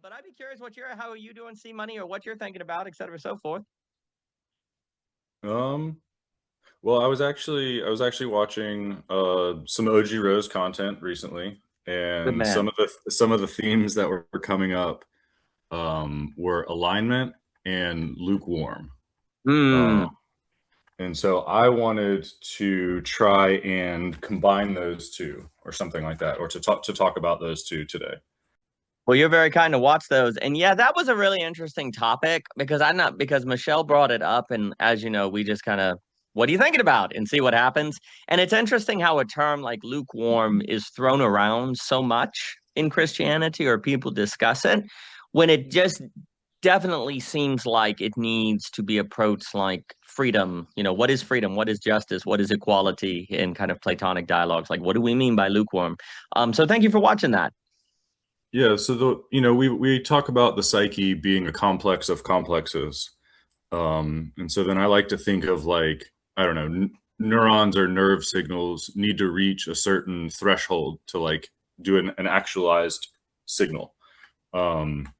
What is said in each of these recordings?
But I'd be curious how are you doing C Money, or what you're thinking about, et cetera, so forth. Um, well, I was actually watching some OG Rose content recently, Good and man. some of the themes that were coming up were alignment and lukewarm. Uh, Hmm. and so I wanted to try and combine those two or something like that, or to talk about those two today. Well, you're very kind to watch those. And yeah, that was a really interesting topic because Michelle brought it up. And as you know, we just kind of, what are you thinking about? And see what happens. And it's interesting how a term like lukewarm is thrown around so much in Christianity, or people discuss it, when it just definitely seems like it needs to be approached like freedom. What is freedom? What is justice? What is equality in kind of Platonic dialogues? Like, what do we mean by lukewarm? So thank you for watching that. Yeah, so we talk about the psyche being a complex of complexes. And so then I like to think of, like, I don't know, neurons or nerve signals need to reach a certain threshold to, like, do an actualized signal. Um,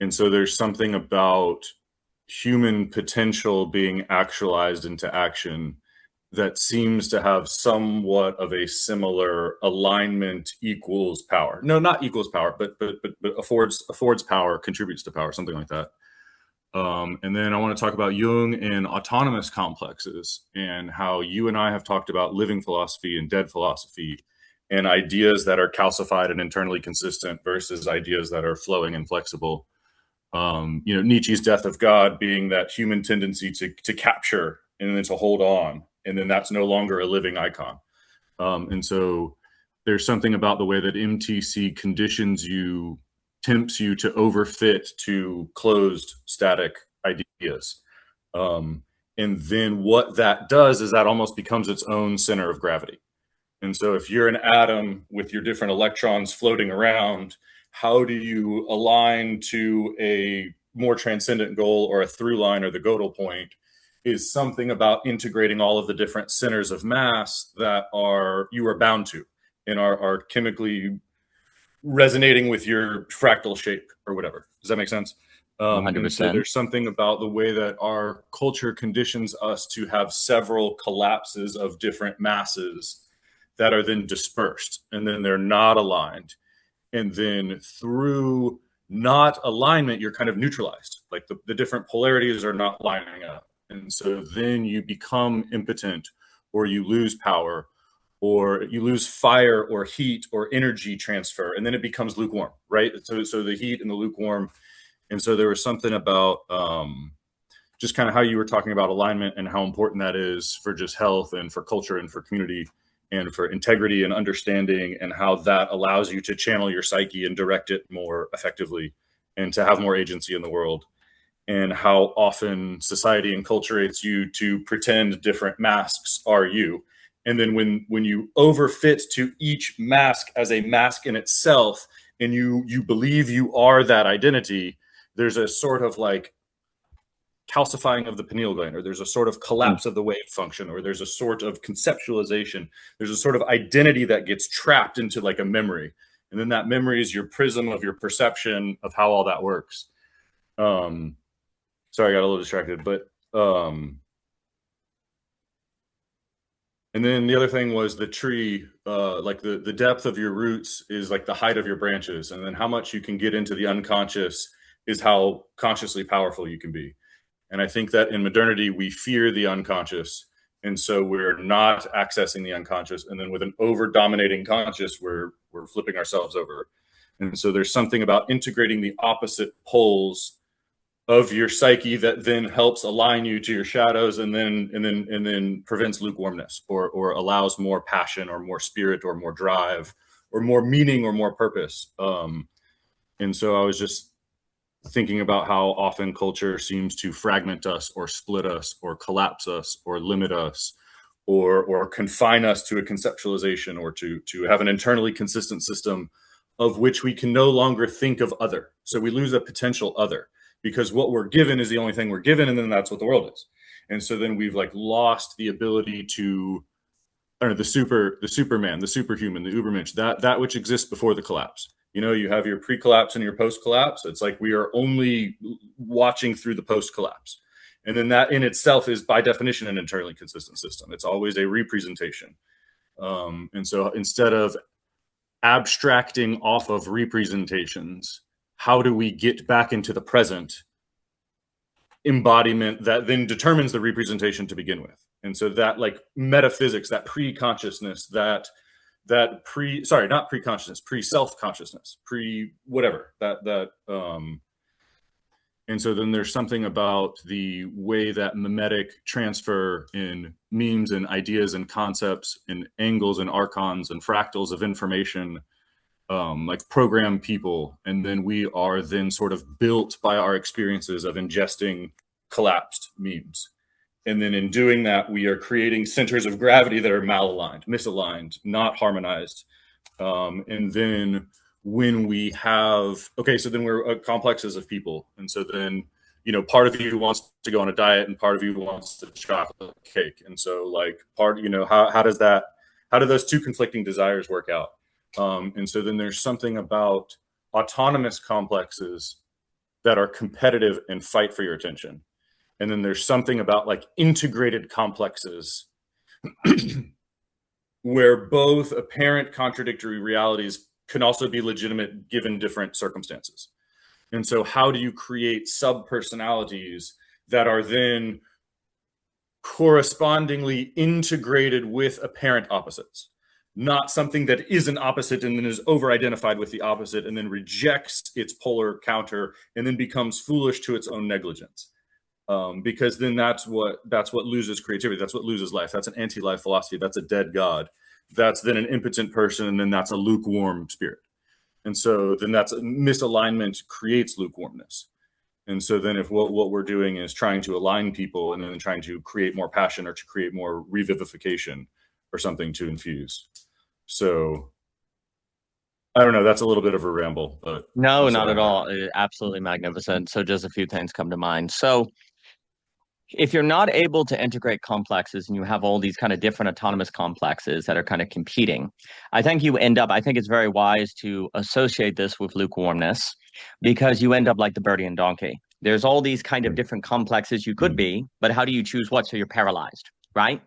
and so there's something about human potential being actualized into action that seems to have somewhat of a similar alignment equals power. No, not equals power, but affords power, contributes to power, something like that. And then I want to talk about Jung and autonomous complexes, and how you and I have talked about living philosophy and dead philosophy, and ideas that are calcified and internally consistent versus ideas that are flowing and flexible. Nietzsche's death of God being that human tendency to capture and then to hold on, and then that's no longer a living icon. And so there's something about the way that MTC conditions you, tempts you to overfit to closed static ideas. Um, and then what that does is that almost becomes its own center of gravity. And so if you're an atom with your different electrons floating around, how do you align to a more transcendent goal or a through line or the Gödel point? Is something about integrating all of the different centers of mass that are you are bound to and are chemically resonating with your fractal shape or whatever. Does that make sense? And so 100%. there's something about the way that our culture conditions us to have several collapses of different masses that are then dispersed, and then they're not aligned. And then through not alignment, you're kind of neutralized. Like the different polarities are not lining up. And so then you become impotent, or you lose power, or you lose fire or heat or energy transfer, and then it becomes lukewarm, right? So the heat and the lukewarm. And so there was something about just kind of how you were talking about alignment and how important that is for just health and for culture and for community and for integrity and understanding, and how that allows you to channel your psyche and direct it more effectively and to have more agency in the world, and how often society enculturates you to pretend different masks are you. And then when you overfit to each mask as a mask in itself, and you believe you are that identity, there's a sort of like calcifying of the pineal gland, or there's a sort of Mm. collapse of the wave function, or there's a sort of conceptualization. There's a sort of identity that gets trapped into like a memory. And then that memory is your prism of your perception of how all that works. Um, Sorry, I got a little distracted, but and then the other thing was the tree, like the depth of your roots is like the height of your branches, and then how much you can get into the unconscious is how consciously powerful you can be. And I think that in modernity we fear the unconscious, and so we're not accessing the unconscious. And then with an over dominating conscious, we're flipping ourselves over. And so there's something about integrating the opposite poles of your psyche that then helps align you to your shadows, and then prevents lukewarmness, or allows more passion or more spirit or more drive or more meaning or more purpose. And so I was just thinking about how often culture seems to fragment us or split us or collapse us or limit us, or confine us to a conceptualization, or to have an internally consistent system of which we can no longer think of other. So we lose a potential other, because what we're given is the only thing we're given, and then that's what the world is. And so then we've like lost the ability to, I don't know, the Superman, the superhuman, the Ubermensch, that which exists before the collapse. You know, you have your pre-collapse and your post-collapse. It's like we are only watching through the post-collapse. And then that in itself is by definition an internally consistent system. It's always a representation. And so instead of abstracting off of representations, how do we get back into the present embodiment that then determines the representation to begin with? And so that like metaphysics, that pre-consciousness, not pre-consciousness, pre-self-consciousness, pre-whatever, and so then there's something about the way that mimetic transfer in memes and ideas and concepts and angles and archons and fractals of information, like program people. And then we are then sort of built by our experiences of ingesting collapsed memes. And then in doing that, we are creating centers of gravity that are malaligned, misaligned, not harmonized. And then when we have, okay, so then we're complexes of people. And so then, you know, part of you wants to go on a diet and part of you wants the chocolate cake. And so like how do those two conflicting desires work out? And so then there's something about autonomous complexes that are competitive and fight for your attention. And then there's something about like integrated complexes where both apparent contradictory realities can also be legitimate given different circumstances. And so how do you create sub-personalities that are then correspondingly integrated with apparent opposites? Not something that is an opposite and then is over-identified with the opposite and then rejects its polar counter and then becomes foolish to its own negligence. Because then that's what loses creativity. That's what loses life. That's an anti-life philosophy. That's a dead God. That's then an impotent person, and then that's a lukewarm spirit. And so then that's misalignment creates lukewarmness. And so then if what we're doing is trying to align people and then trying to create more passion or to create more revivification or something to infuse. So I don't know. That's a little bit of a ramble, but No, not at all. Absolutely magnificent. So just a few things come to mind. So if you're not able to integrate complexes and you have all these kind of different autonomous complexes that are kind of competing, I think it's very wise to associate this with lukewarmness, because you end up like the birdie and donkey. There's all these kind of different complexes you could be, but how do you choose what? So you're paralyzed, right?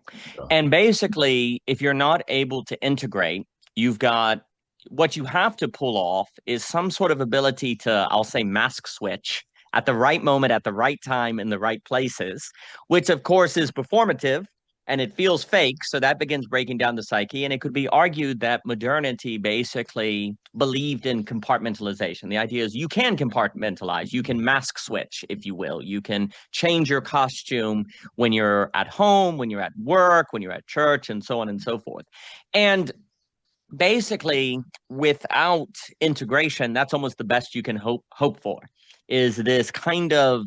And basically, if you're not able to integrate, you've got what you have to pull off is some sort of ability to, I'll say, mask switch at the right moment, at the right time, in the right places, which of course is performative and it feels fake. So that begins breaking down the psyche. And it could be argued that modernity basically believed in compartmentalization. The idea is you can compartmentalize, you can mask switch, if you will. You can change your costume when you're at home, when you're at work, when you're at church, and so on and so forth. And basically, without integration, that's almost the best you can hope for, is this kind of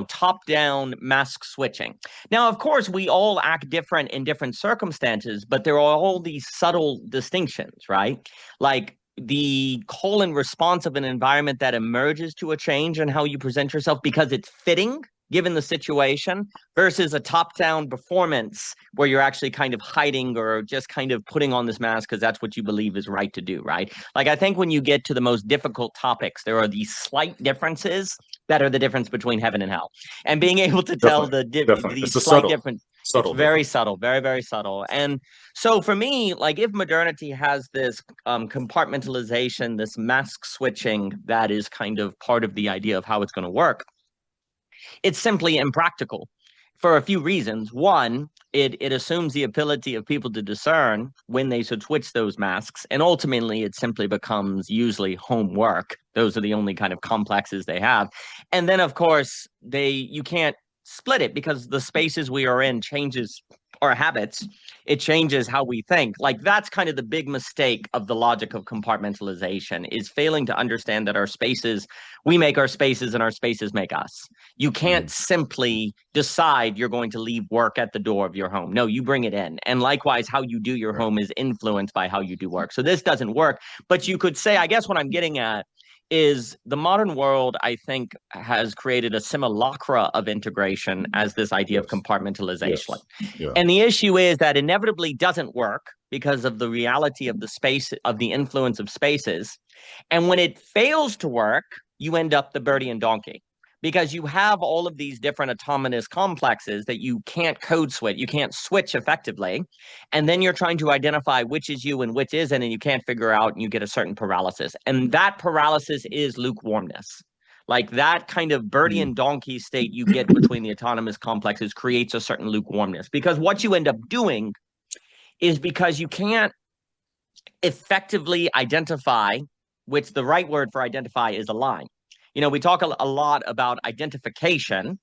top-down mask switching. Now, of course, we all act different in different circumstances, but there are all these subtle distinctions, right? Like the call and response of an environment that emerges to a change in how you present yourself because it's fitting given the situation, versus a top-down performance where you're actually kind of hiding or just kind of putting on this mask because that's what you believe is right to do, right? Like, I think when you get to the most difficult topics, there are these slight differences that are the difference between heaven and hell. And being able to tell the slight difference, it's very subtle, very, very subtle. And so for me, like, if modernity has this compartmentalization, this mask switching that is kind of part of the idea of how it's going to work, it's simply impractical for a few reasons. One, it assumes the ability of people to discern when they should switch those masks, and ultimately it simply becomes usually homework. Those are the only kind of complexes they have. And then, of course, you can't split it because the spaces we are in changes our habits. It changes how we think. Like, that's kind of the big mistake of the logic of compartmentalization, is failing to understand that we make our spaces and our spaces make us. You can't simply decide you're going to leave work at the door of your home. No, you bring it in. And likewise, how you do your home is influenced by how you do work. So this doesn't work. But you could say, I guess what I'm getting at is the modern world, I think, has created a simulacra of integration as this idea of Yes. compartmentalization. Yes. Yeah. And the issue is that inevitably doesn't work because of the reality of the space, of the influence of spaces. And when it fails to work, you end up the birdie and donkey because you have all of these different autonomous complexes that you can't code switch, you can't switch effectively. And then you're trying to identify which is you and which isn't, and you can't figure out, and you get a certain paralysis. And that paralysis is lukewarmness. Like that kind of birdie Mm. and donkey state you get between the autonomous complexes creates a certain lukewarmness. Because what you end up doing is because you can't effectively identify, which the right word for identify is align. You know, we talk a lot about identification,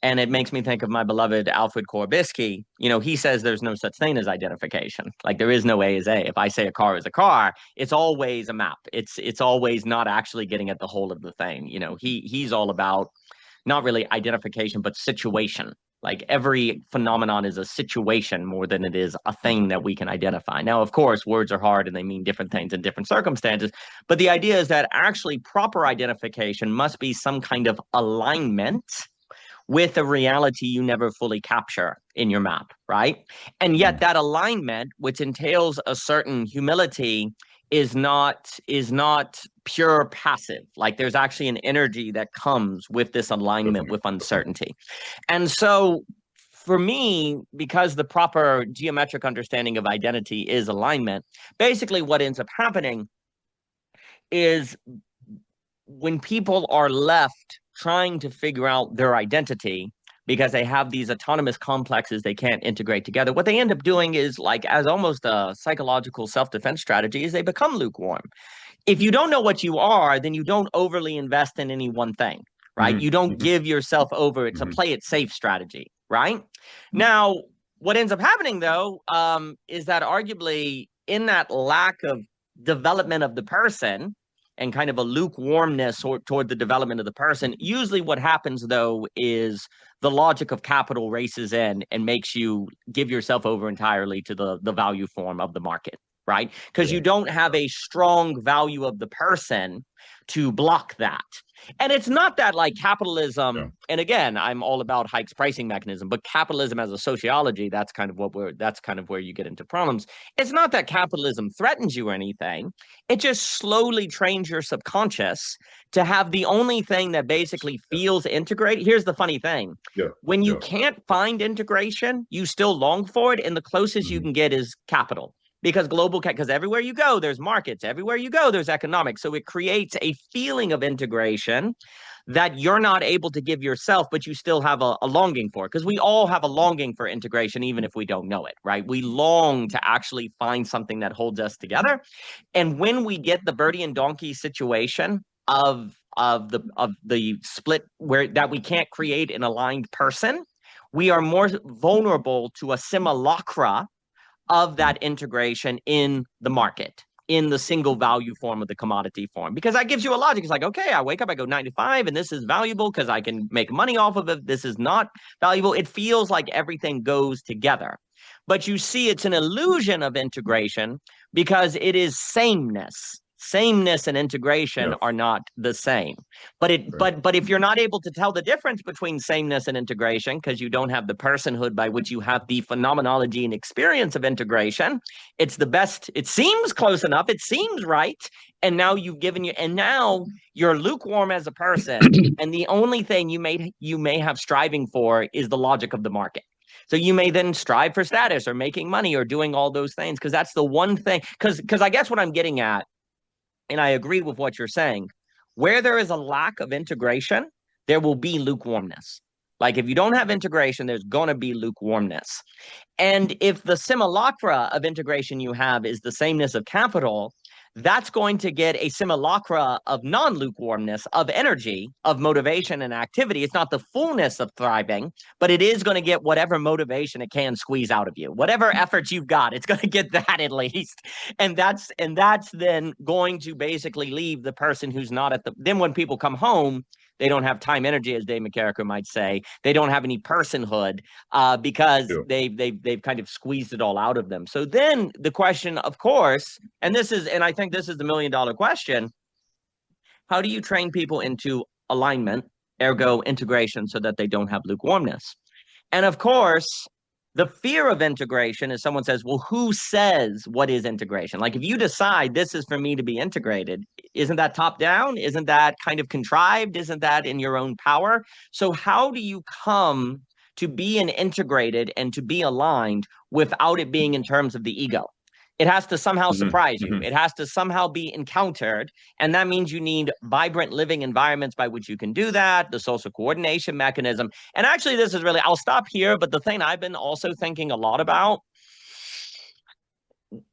and it makes me think of my beloved Alfred Korbisky. You know, he says there's no such thing as identification. Like there is no A is A. If I say a car is a car, it's always a map. It's always not actually getting at the whole of the thing. You know, he's all about not really identification, but situation. Like every phenomenon is a situation more than it is a thing that we can identify. Now, of course, words are hard and they mean different things in different circumstances. But the idea is that actually proper identification must be some kind of alignment with a reality you never fully capture in your map, right? And yet that alignment, which entails a certain humility, is not pure passive. Like there's actually an energy that comes with this alignment, with uncertainty. And so for me, because the proper geometric understanding of identity is alignment, basically what ends up happening is when people are left trying to figure out their identity because they have these autonomous complexes they can't integrate together, what they end up doing is, like, as almost a psychological self-defense strategy, is they become lukewarm. If you don't know what you are, then you don't overly invest in any one thing, right? Mm-hmm. You don't Mm-hmm. give yourself over. It's a play it safe strategy, right? Now, what ends up happening, though, is that arguably in that lack of development of the person and kind of a lukewarmness toward the development of the person, usually what happens, though, is the logic of capital races in and makes you give yourself over entirely to the value form of the market, right? Because you don't have a strong value of the person to block that. And it's not that like capitalism, and again, I'm all about Hayek's pricing mechanism, but capitalism as a sociology, that's kind of where you get into problems. It's not that capitalism threatens you or anything. It just slowly trains your subconscious to have the only thing that basically feels integrated. Here's the funny thing. When you can't find integration, you still long for it, and the closest you can get is capital. Because because everywhere you go, there's markets. Everywhere you go, there's economics. So it creates a feeling of integration that you're not able to give yourself, but you still have a longing for. Because we all have a longing for integration, even if we don't know it, right? We long to actually find something that holds us together. And when we get the birdie and donkey situation of the split where that we can't create an aligned person, we are more vulnerable to a simulacra of that integration in the market, in the single value form of the commodity form, because that gives you a logic. It's like, okay, I wake up, I go 9 to 5, and this is valuable because I can make money off of it. This is not valuable. It feels like everything goes together. But you see, it's an illusion of integration because it is sameness. Sameness and integration are not the same. But if you're not able to tell the difference between sameness and integration because you don't have the personhood by which you have the phenomenology and experience of integration, it's the best. It seems close enough. It seems right. And now now you're lukewarm as a person. And the only thing you may have striving for is the logic of the market. So you may then strive for status or making money or doing all those things because that's the one thing. Because I guess what I'm getting at, and I agree with what you're saying, where there is a lack of integration, there will be lukewarmness. Like if you don't have integration, there's going to be lukewarmness. And if the simulacra of integration you have is the sameness of capital, that's going to get a simulacra of non-lukewarmness, of energy, of motivation and activity. It's not the fullness of thriving, but it is going to get whatever motivation it can squeeze out of you. Whatever efforts you've got, it's going to get that at least. And that's then going to basically leave the person who's not then when people come home, they don't have time, energy, as Dave McCarricker might say. They don't have any personhood because they've kind of squeezed it all out of them. So then the question, of course, and I think this is the $1 million question: How do you train people into alignment, ergo integration, so that they don't have lukewarmness? And of course, the fear of integration is someone says, well, who says what is integration? Like if you decide this is for me to be integrated, isn't that top down? Isn't that kind of contrived? Isn't that in your own power? So how do you come to be an integrated and to be aligned without it being in terms of the ego? It has to somehow Hmm. surprise you. Hmm. It has to somehow be encountered. And that means you need vibrant living environments by which you can do that, the social coordination mechanism. And actually, this is really, I'll stop here. But the thing I've been also thinking a lot about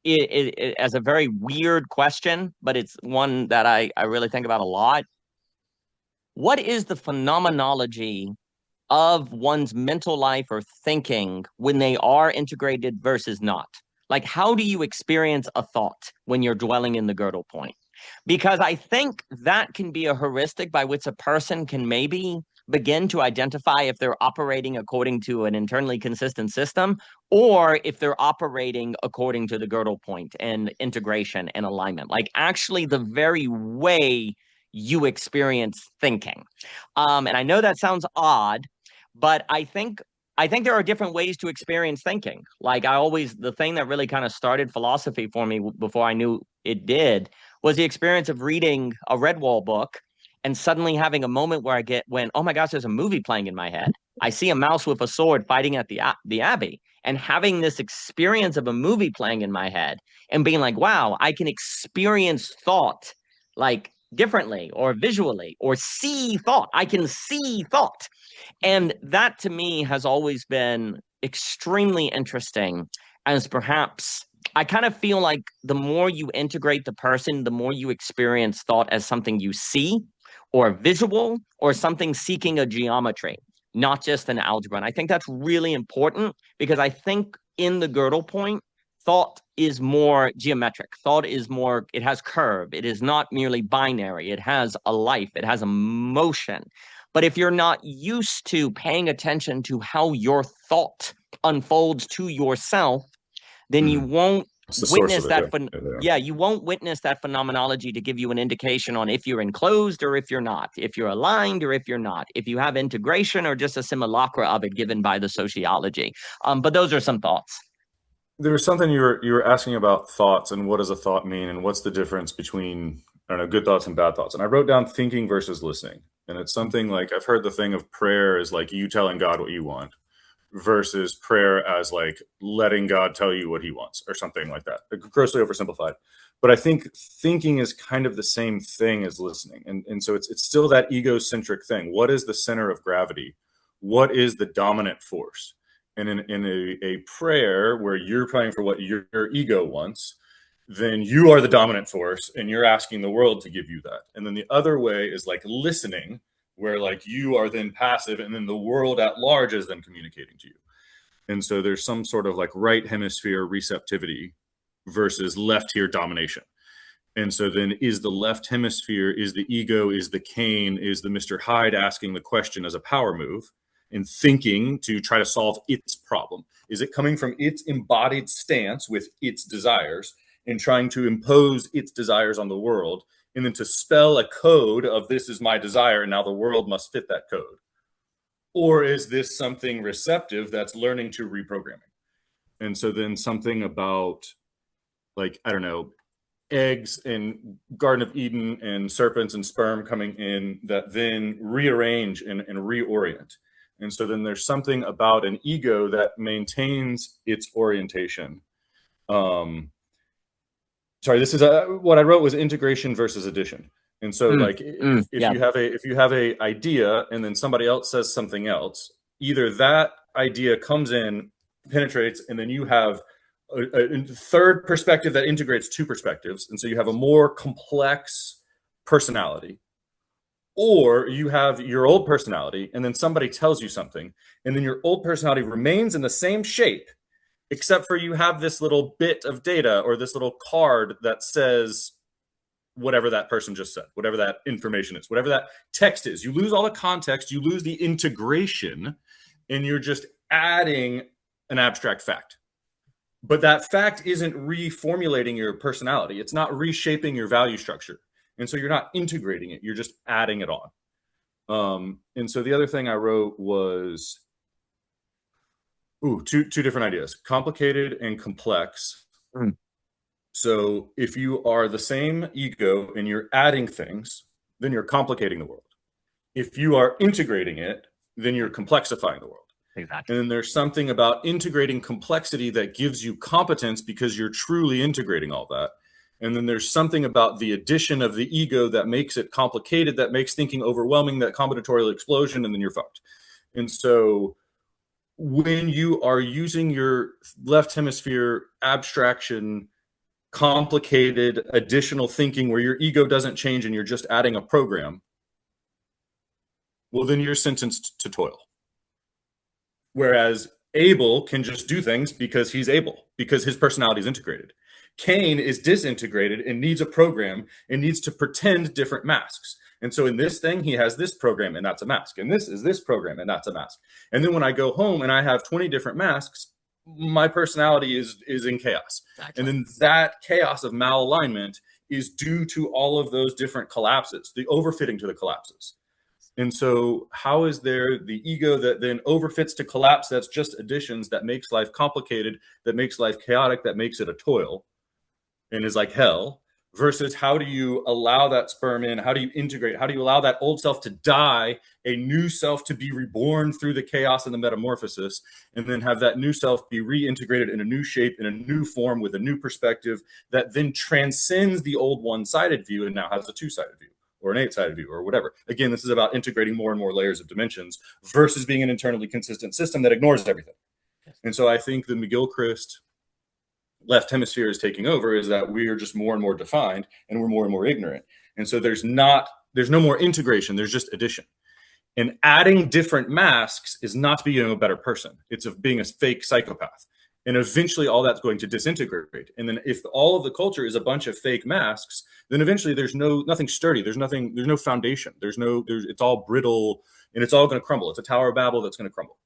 as a very weird question, but it's one that I really think about a lot. What is the phenomenology of one's mental life or thinking when they are integrated versus not? Like, how do you experience a thought when you're dwelling in the girdle point? Because I think that can be a heuristic by which a person can maybe begin to identify if they're operating according to an internally consistent system or if they're operating according to the girdle point and integration and alignment. Like, actually, the very way you experience thinking. And I know that sounds odd, but I think there are different ways to experience thinking. Like the thing that really kind of started philosophy for me before I knew it did was the experience of reading a Redwall book and suddenly having a moment where when, oh my gosh, there's a movie playing in my head. I see a mouse with a sword fighting at the abbey, and having this experience of a movie playing in my head and being like, wow, I can experience thought like differently or visually or see thought. I can see thought. And that to me has always been extremely interesting, as perhaps I kind of feel like the more you integrate the person, the more you experience thought as something you see or visual or something seeking a geometry, not just an algebra. And I think that's really important because I think in the girdle point, thought is more geometric. Thought is more, it has curve. It is not merely binary. It has a life, it has a motion. But if you're not used to paying attention to how your thought unfolds to yourself, then you Hmm. won't It's the source witness of it. Yeah. that Yeah, they are. yeah, you won't witness that phenomenology to give you an indication on if you're enclosed or if you're not, if you're aligned or if you're not, if you have integration or just a simulacra of it given by the sociology. But those are some thoughts. There was something you were asking about thoughts and what does a thought mean and what's the difference between, I don't know, good thoughts and bad thoughts. And I wrote down thinking versus listening. And it's something like I've heard the thing of prayer is like you telling God what you want versus prayer as like letting God tell you what he wants or something like that. Grossly oversimplified. But I think thinking is kind of the same thing as listening. And so it's still that egocentric thing. What is the center of gravity? What is the dominant force? And in a prayer where you're praying for what your ego wants, then you are the dominant force and you're asking the world to give you that. And then the other way is like listening, where like you are then passive and then the world at large is then communicating to you. And so there's some sort of like right hemisphere receptivity versus left here domination. And so then is the left hemisphere, is the ego, is the Cain, is the Mr. Hyde asking the question as a power move and thinking to try to solve its problem? Is it coming from its embodied stance with its desires and trying to impose its desires on the world and then to spell a code of this is my desire and now the world must fit that code? Or is this something receptive that's learning to reprogramming? And so then something about like, I don't know, eggs in Garden of Eden and serpents and sperm coming in that then rearrange and reorient. And so then there's something about an ego that maintains its orientation. Um, sorry, this is what I wrote was integration versus addition. And so like if Yeah. you have a idea and then somebody else says something else, either that idea comes in, penetrates, and then you have a third perspective that integrates two perspectives. And so you have a more complex personality, or you have your old personality and then somebody tells you something and then your old personality remains in the same shape except for you have this little bit of data or this little card that says whatever that person just said, whatever that information is, whatever that text is. You lose all the context, you lose the integration, and you're just adding an abstract fact. But that fact isn't reformulating your personality. It's not reshaping your value structure. And so you're not integrating it, you're just adding it on. And so the other thing I wrote was two different ideas: complicated and complex. Mm. So if you are the same ego and you're adding things, then you're complicating the world. If you are integrating it, then you're complexifying the world. Exactly. And then there's something about integrating complexity that gives you competence because you're truly integrating all that. And then there's something about the addition of the ego that makes it complicated, that makes thinking overwhelming, that combinatorial explosion, and then you're fucked. And so when you are using your left hemisphere abstraction, complicated additional thinking where your ego doesn't change and you're just adding a program, well, then you're sentenced to toil. Whereas Abel can just do things because he's able, because his personality is integrated. Cain is disintegrated and needs a program and needs to pretend different masks. And so in this thing, he has this program and that's a mask. And this is this program and that's a mask. And then when I go home and I have 20 different masks, my personality is in chaos. Exactly. And then that chaos of malalignment is due to all of those different collapses, the overfitting to the collapses. And so how is there the ego that then overfits to collapse, that's just additions, that makes life complicated, that makes life chaotic, that makes it a toil and is like hell, versus how do you allow that sperm in? How do you integrate? How do you allow that old self to die, a new self to be reborn through the chaos and the metamorphosis, and then have that new self be reintegrated in a new shape, in a new form, with a new perspective that then transcends the old one-sided view and now has a two-sided view, or an eight-sided view, or whatever. Again, this is about integrating more and more layers of dimensions versus being an internally consistent system that ignores everything. And so I think the McGilchrist left hemisphere is taking over is that we are just more and more defined and we're more and more ignorant. And so there's no more integration, there's just addition. And adding different masks is not being a better person. It's of being a fake psychopath. And eventually all that's going to disintegrate. And then if all of the culture is a bunch of fake masks, then eventually there's nothing sturdy. There's no foundation. It's all brittle and it's all going to crumble. It's a Tower of Babel that's going to crumble.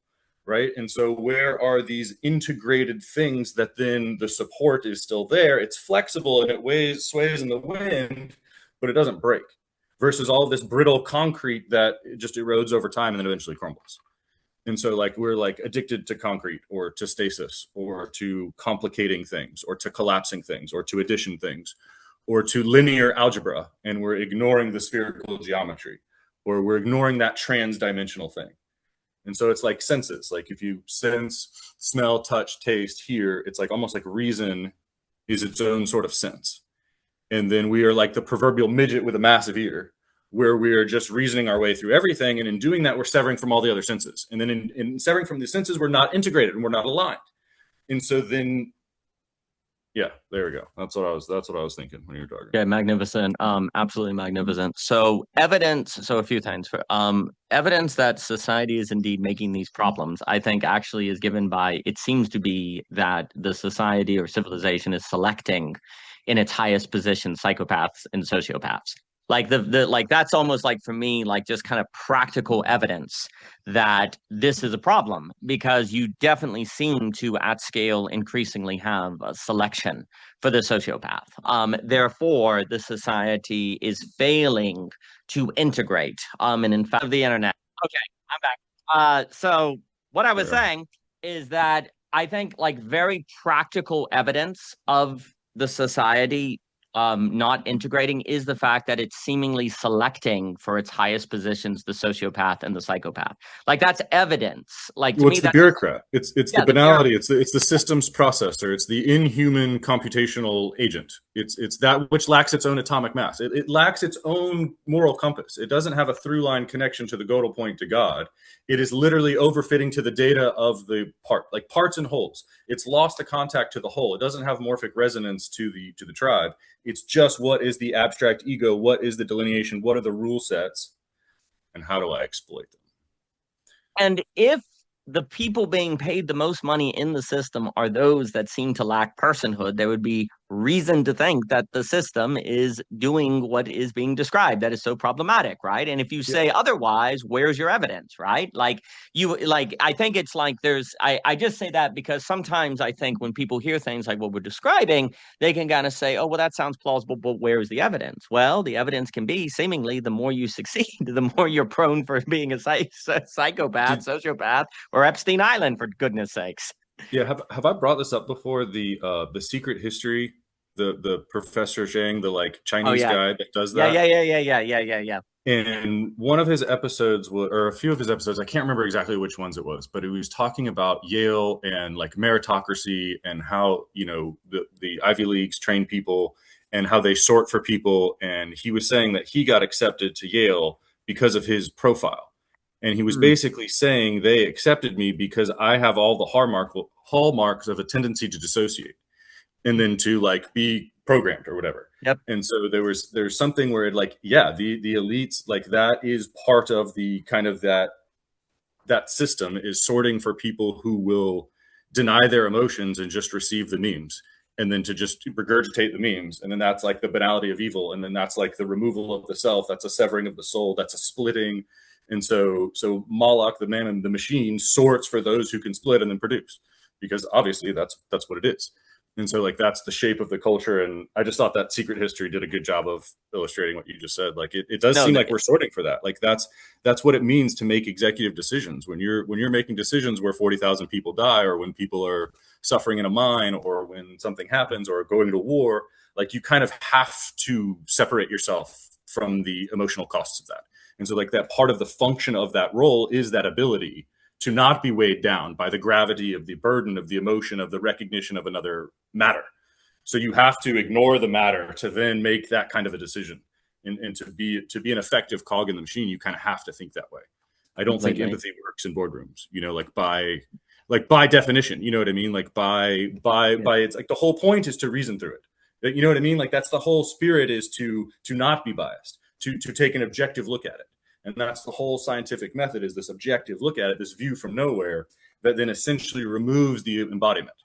Right. And so where are these integrated things that then the support is still there? It's flexible and it sways in the wind, but it doesn't break, versus all of this brittle concrete that just erodes over time and then eventually crumbles. And so like we're like addicted to concrete or to stasis or to complicating things or to collapsing things or to addition things or to linear algebra, and we're ignoring the spherical geometry, or we're ignoring that trans-dimensional thing. And so it's like senses. Like if you sense, smell, touch, taste, hear, it's like almost like reason is its own sort of sense. And then we are like the proverbial midget with a massive ear, where we are just reasoning our way through everything. And in doing that, we're severing from all the other senses. And then in severing from the senses, we're not integrated and we're not aligned. And so then, yeah, there we go. That's what I was thinking when you were talking. Yeah, magnificent. Absolutely magnificent. So a few things. Evidence that society is indeed making these problems, I think actually is given by, it seems to be that the society or civilization is selecting in its highest position psychopaths and sociopaths. Like like that's almost like, for me, like just kind of practical evidence that this is a problem, because you definitely seem to at scale increasingly have a selection for the sociopath. Therefore, the society is failing to integrate. And in fact, the internet. Okay, I'm back. So what I was saying is that I think like very practical evidence of the society not integrating is the fact that it's seemingly selecting for its highest positions the sociopath and the psychopath. Like that's evidence. Like to me, it's the bureaucrat. It's the banality. It's the systems processor. It's the inhuman computational agent. It's that which lacks its own atomic mass. It lacks its own moral compass. It doesn't have a through line connection to the Gödel point to God. It is literally overfitting to the data of the like parts and wholes. It's lost the contact to the whole. It doesn't have morphic resonance to the tribe. It's just what is the abstract ego, what is the delineation, what are the rule sets, and how do I exploit them? And if the people being paid the most money in the system are those that seem to lack personhood, there would be reason to think that the system is doing what is being described that is so problematic, right? And if you Yeah. say otherwise, where's your evidence, right? Like I think it's like I just say that because sometimes I think when people hear things like what we're describing, they can kind of say, oh, well, that sounds plausible, but where's the evidence? Well, the evidence can be seemingly the more you succeed, the more you're prone for being a psychopath, Did sociopath, or Epstein Island, for goodness sakes. Yeah, have I brought this up before? The Secret History, the Professor Zhang, the like Oh Chinese yeah. guy that does Yeah, that. yeah, yeah, yeah, yeah, yeah, yeah, yeah. And one of his episodes, or a few of his episodes, I can't remember exactly which ones it was, but he was talking about Yale and like meritocracy and how, the Ivy Leagues train people and how they sort for people. And he was saying that he got accepted to Yale because of his profile. And he was Mm. basically saying they accepted me because I have all the hallmarks of a tendency to dissociate and then to like be programmed or whatever. Yep. And so there's something where it like, yeah, the elites, like that is part of the kind of that system is sorting for people who will deny their emotions and just receive the memes and then to just regurgitate the memes. And then that's like the banality of evil. And then that's like the removal of the self. That's a severing of the soul. That's a splitting. And so Moloch, the man and the machine, sorts for those who can split and then produce, because obviously that's what it is. And so like that's the shape of the culture. And I just thought that Secret History did a good job of illustrating what you just said. Like it does No, seem like we're sorting for that. Like that's what it means to make executive decisions. When you're making decisions where 40,000 people die, or when people are suffering in a mine, or when something happens, or going to war, like you kind of have to separate yourself from the emotional costs of that. And so like that part of the function of that role is that ability to not be weighed down by the gravity of the burden of the emotion of the recognition of another matter. So you have to ignore the matter to then make that kind of a decision. And to be an effective cog in the machine, you kind of have to think that way. I don't think completely. empathy works in boardrooms, like by definition, you know what I mean? Like Yeah. by it's like the whole point is to reason through it. You know what I mean? Like that's the whole spirit, is to not be biased, to take an objective look at it. And that's the whole scientific method, is this objective look at it, this view from nowhere that then essentially removes the embodiment.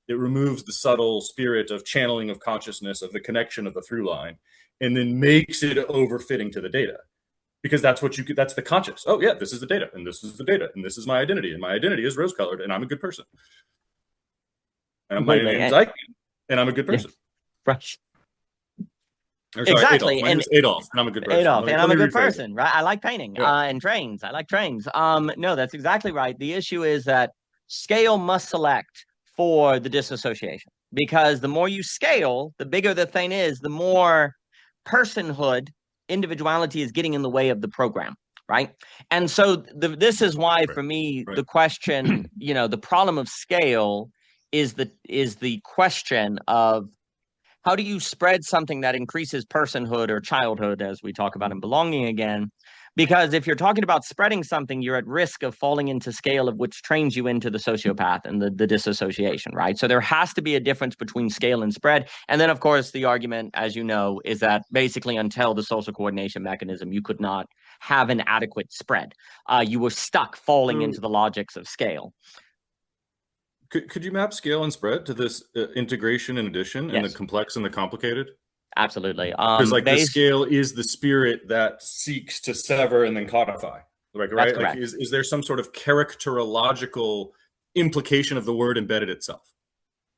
It removes the subtle spirit of channeling of consciousness, of the connection of the through line, and then makes it overfitting to the data. Because that's the conscious. Oh yeah, this is the data, and this is the data, and this is my identity, and my identity is rose colored, and I'm a good person. And my Completely. name is And, Ike, and I'm a good yeah, person. right. Or sorry, Adolf. Exactly. My name And is Adolf, and I'm a good person. Adolf, Let me and let I'm me a good rephrase it. person, right? I like painting Yeah. and trains. I like trains. No, that's exactly right. The issue is that scale must select for the disassociation, because the more you scale, the bigger the thing is, the more personhood, individuality is getting in the way of the program, right? And so this is why, Right. for me, Right. the question, the problem of scale is the question of how do you spread something that increases personhood or childhood, as we talk about in belonging again? Because if you're talking about spreading something, you're at risk of falling into scale, of which trains you into the sociopath and the disassociation, right? So there has to be a difference between scale and spread. And then, of course, the argument, as you know, is that basically until the social coordination mechanism, you could not have an adequate spread. You were stuck falling So into the logics of scale. could you map scale and spread to this integration and addition and the Yes, complex and the complicated? absolutely. Because like the Base, scale is the spirit that seeks to sever and then codify. Like, that's right? Like correct. is there some sort of characterological implication of the word embedded itself?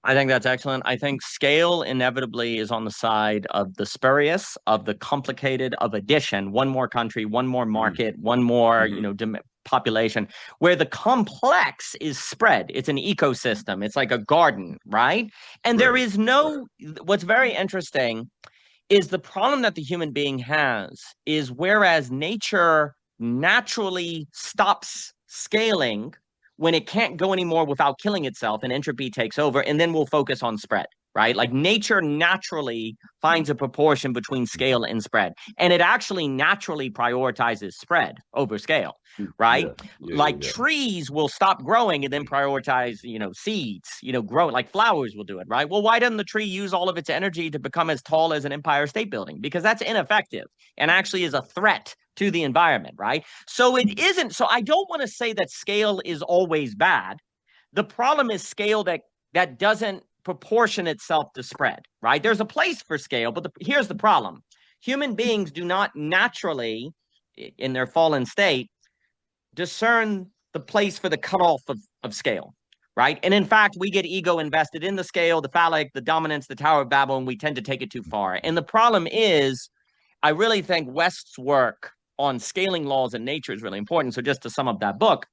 I think that's excellent. I think scale inevitably is on the side of the spurious, of the complicated, of addition. One more country, one more Mm-hmm. market, one more, Mm-hmm. population. Where the complex is spread. It's an ecosystem. It's like a garden, right? And there Right. is Right. no. What's very interesting is the problem that the human being has is, whereas nature naturally stops scaling when it can't go anymore without killing itself and entropy takes over, and then we'll focus on spread, right? Like nature naturally finds a proportion between scale and spread, and it actually naturally prioritizes spread over scale, right? Yeah. Yeah. Like Yeah. trees will stop growing and then prioritize, seeds, grow, like flowers will do it, right? Well, why doesn't the tree use all of its energy to become as tall as an Empire State Building? Because that's ineffective and actually is a threat to the environment, right? So it isn't. So I don't want to say that scale is always bad. The problem is scale that doesn't proportion itself to spread, right? There's a place for scale, but here's the problem. Human beings do not naturally, in their fallen state, discern the place for the cutoff of scale, right? And in fact, we get ego invested in the scale, the phallic, the dominance, the Tower of Babel, and we tend to take it too far. And the problem is, I really think West's work on scaling laws in nature is really important. So just to sum up that book,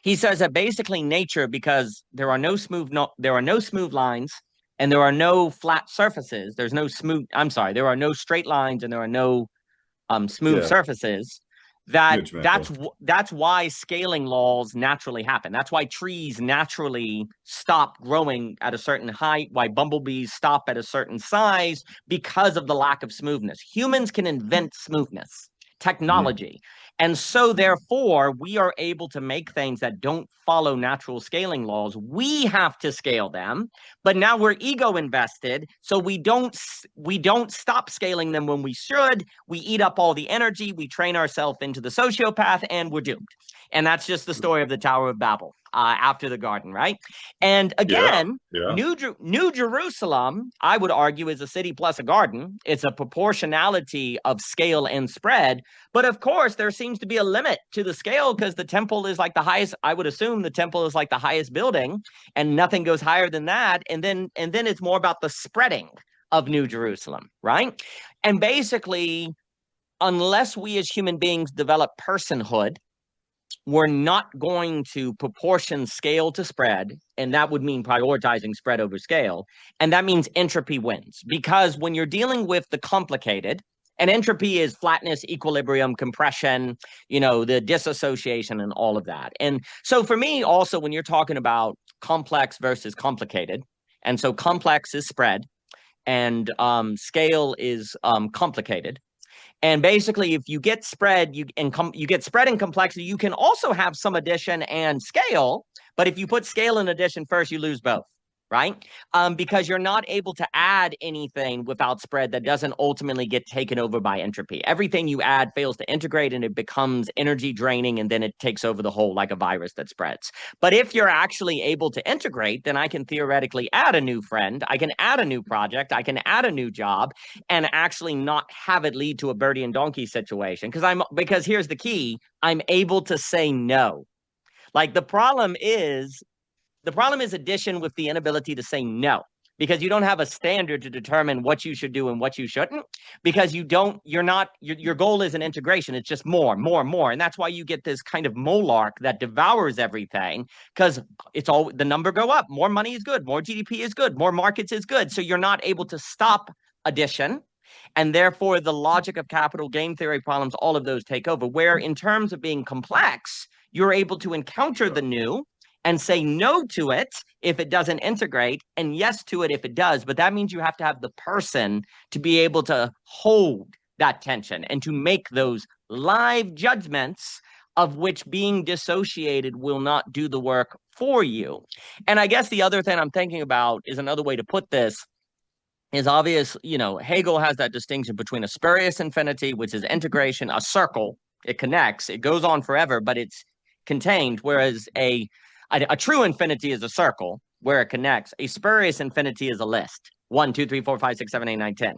he says that basically nature, because there are no smooth lines and there are no flat surfaces. There are no straight lines and there are no smooth surfaces. That's why scaling laws naturally happen. That's why trees naturally stop growing at a certain height, why bumblebees stop at a certain size, because of the lack of smoothness. Humans can invent smoothness, technology. And so therefore, we are able to make things that don't follow natural scaling laws. We have to scale them, but now we're ego invested. So we don't stop scaling them when we should. We eat up all the energy. We train ourselves into the sociopath and we're doomed. And that's just the story of the Tower of Babel after the garden, right? And again, New Jerusalem, I would argue, is a city plus a garden. It's a proportionality of scale and spread. But of course, there seems to be a limit to the scale because the temple is like the highest. I would assume the temple is like the highest building and nothing goes higher than that. And then it's more about the spreading of New Jerusalem, right? And basically, unless we as human beings develop personhood, we're not going to proportion scale to spread, and that would mean prioritizing spread over scale. And that means entropy wins, because when you're dealing with the complicated, and entropy is flatness, equilibrium, compression, the disassociation and all of that. And so for me also, when you're talking about complex versus complicated, and so complex is spread and scale is complicated. And basically, if you get spread, you get spread and complexity, you can also have some addition and scale. But if you put scale and addition first, you lose both, right? Because you're not able to add anything without spread that doesn't ultimately get taken over by entropy. Everything you add fails to integrate and it becomes energy draining, and then it takes over the whole like a virus that spreads. But if you're actually able to integrate, then I can theoretically add a new friend, I can add a new project, I can add a new job, and actually not have it lead to a birdie and donkey situation. Because here's the key, I'm able to say no. Like the problem is addition with the inability to say no, because you don't have a standard to determine what you should do and what you shouldn't, because your goal isn't integration. It's just more. And that's why you get this kind of molark that devours everything, because it's all the number go up. More money is good. More GDP is good. More markets is good. So you're not able to stop addition. And therefore, the logic of capital game theory problems, all of those take over, where in terms of being complex, you're able to encounter the new and say no to it if it doesn't integrate and yes to it if it does. But that means you have to have the person to be able to hold that tension and to make those live judgments, of which being dissociated will not do the work for you. And I guess the other thing I'm thinking about is another way to put this is obvious. Hegel has that distinction between a spurious infinity, which is integration, a circle, it connects, it goes on forever, but it's contained, whereas a true infinity is a circle where it connects. A spurious infinity is a list. 1, 2, 3, 4, 5, 6, 7, 8, 9, 10.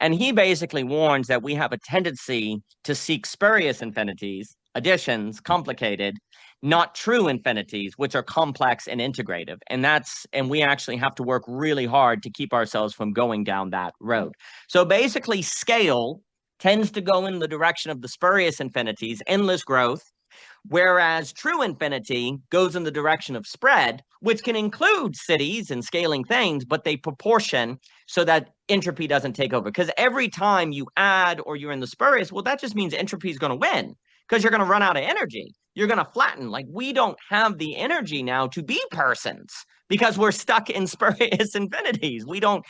And he basically warns that we have a tendency to seek spurious infinities, additions, complicated, not true infinities, which are complex and integrative. And we actually have to work really hard to keep ourselves from going down that road. So basically, scale tends to go in the direction of the spurious infinities, endless growth, whereas true infinity goes in the direction of spread, which can include cities and scaling things, but they proportion so that entropy doesn't take over. Because every time you add or you're in the spurious, well, that just means entropy is going to win, because you're going to run out of energy. You're going to flatten. Like, we don't have the energy now to be persons because we're stuck in spurious infinities. We don't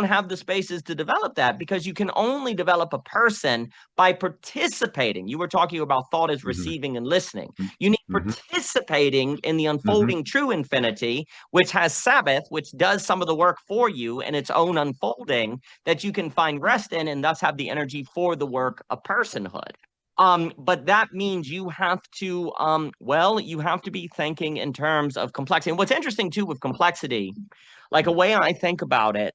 have the spaces to develop that, because you can only develop a person by participating. You were talking about thought as receiving and listening. You need participating in the unfolding true infinity, which has Sabbath, which does some of the work for you in its own unfolding, that you can find rest in and thus have the energy for the work of personhood. But that means you have to, well, you have to be thinking in terms of complexity. And what's interesting too with complexity, like a way I think about it,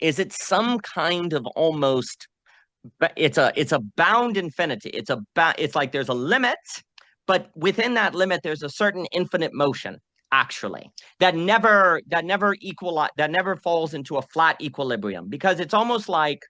is it's some kind of almost, it's a bound infinity. It's like there's a limit, but within that limit, there's a certain infinite motion, actually, that never falls into a flat equilibrium, because it's almost like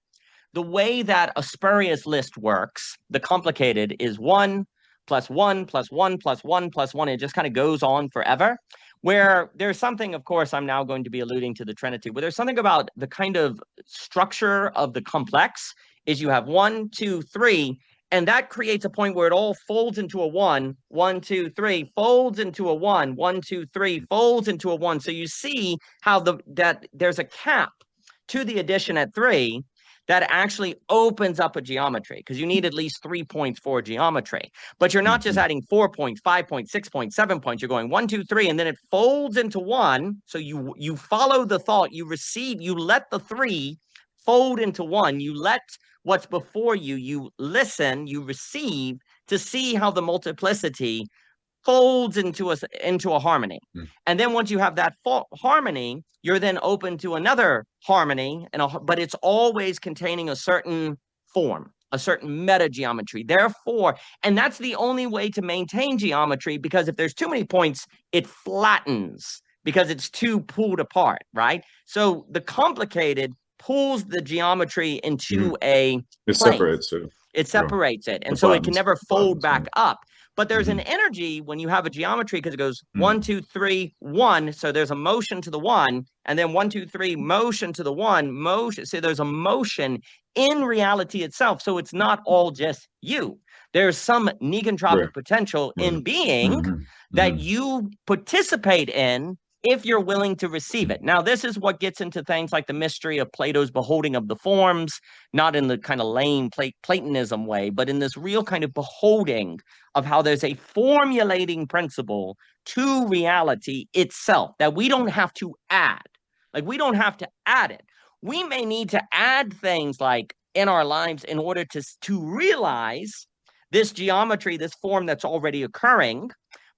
the way that a spurious list works, the complicated, is 1 plus 1 plus 1 plus 1 plus 1. It just kind of goes on forever. Where there's something, of course, I'm now going to be alluding to the Trinity, where there's something about the kind of structure of the complex is you have 1, 2, 3, and that creates a point where it all folds into a 1, 1, 2, 3, folds into a 1, 1, 2, 3, folds into a 1. So you see how that there's a cap to the addition at 3 that actually opens up a geometry, because you need at least 3 points for geometry. But you're not just adding 4 points, 5 points, 6 points, 7 points. You're going 1, 2, 3, and then it folds into 1. So you follow the thought, you let the 3 fold into 1. You let what's before you, you listen, you receive to see how the multiplicity folds into a harmony. And then once you have that harmony, you're then open to another harmony, but it's always containing a certain form, a certain meta geometry. Therefore, and that's the only way to maintain geometry, because if there's too many points, it flattens because it's too pulled apart, right? So the complicated pulls the geometry into a It plane. separates it. It separates it. And so it can never fold back up. But there's an energy when you have a geometry, because it goes 1, 2, 3, 1. So there's a motion to the 1, and then 1, 2, 3, motion to the 1, motion. So there's a motion in reality itself. So it's not all just you. There's some negentropic potential in being that you participate in if you're willing to receive it. Now, this is what gets into things like the mystery of Plato's beholding of the forms, not in the kind of lame Platonism way, but in this real kind of beholding of how there's a formulating principle to reality itself that we don't have to add. Like, we don't have to add it. We may need to add things like in our lives in order to realize this geometry, this form that's already occurring.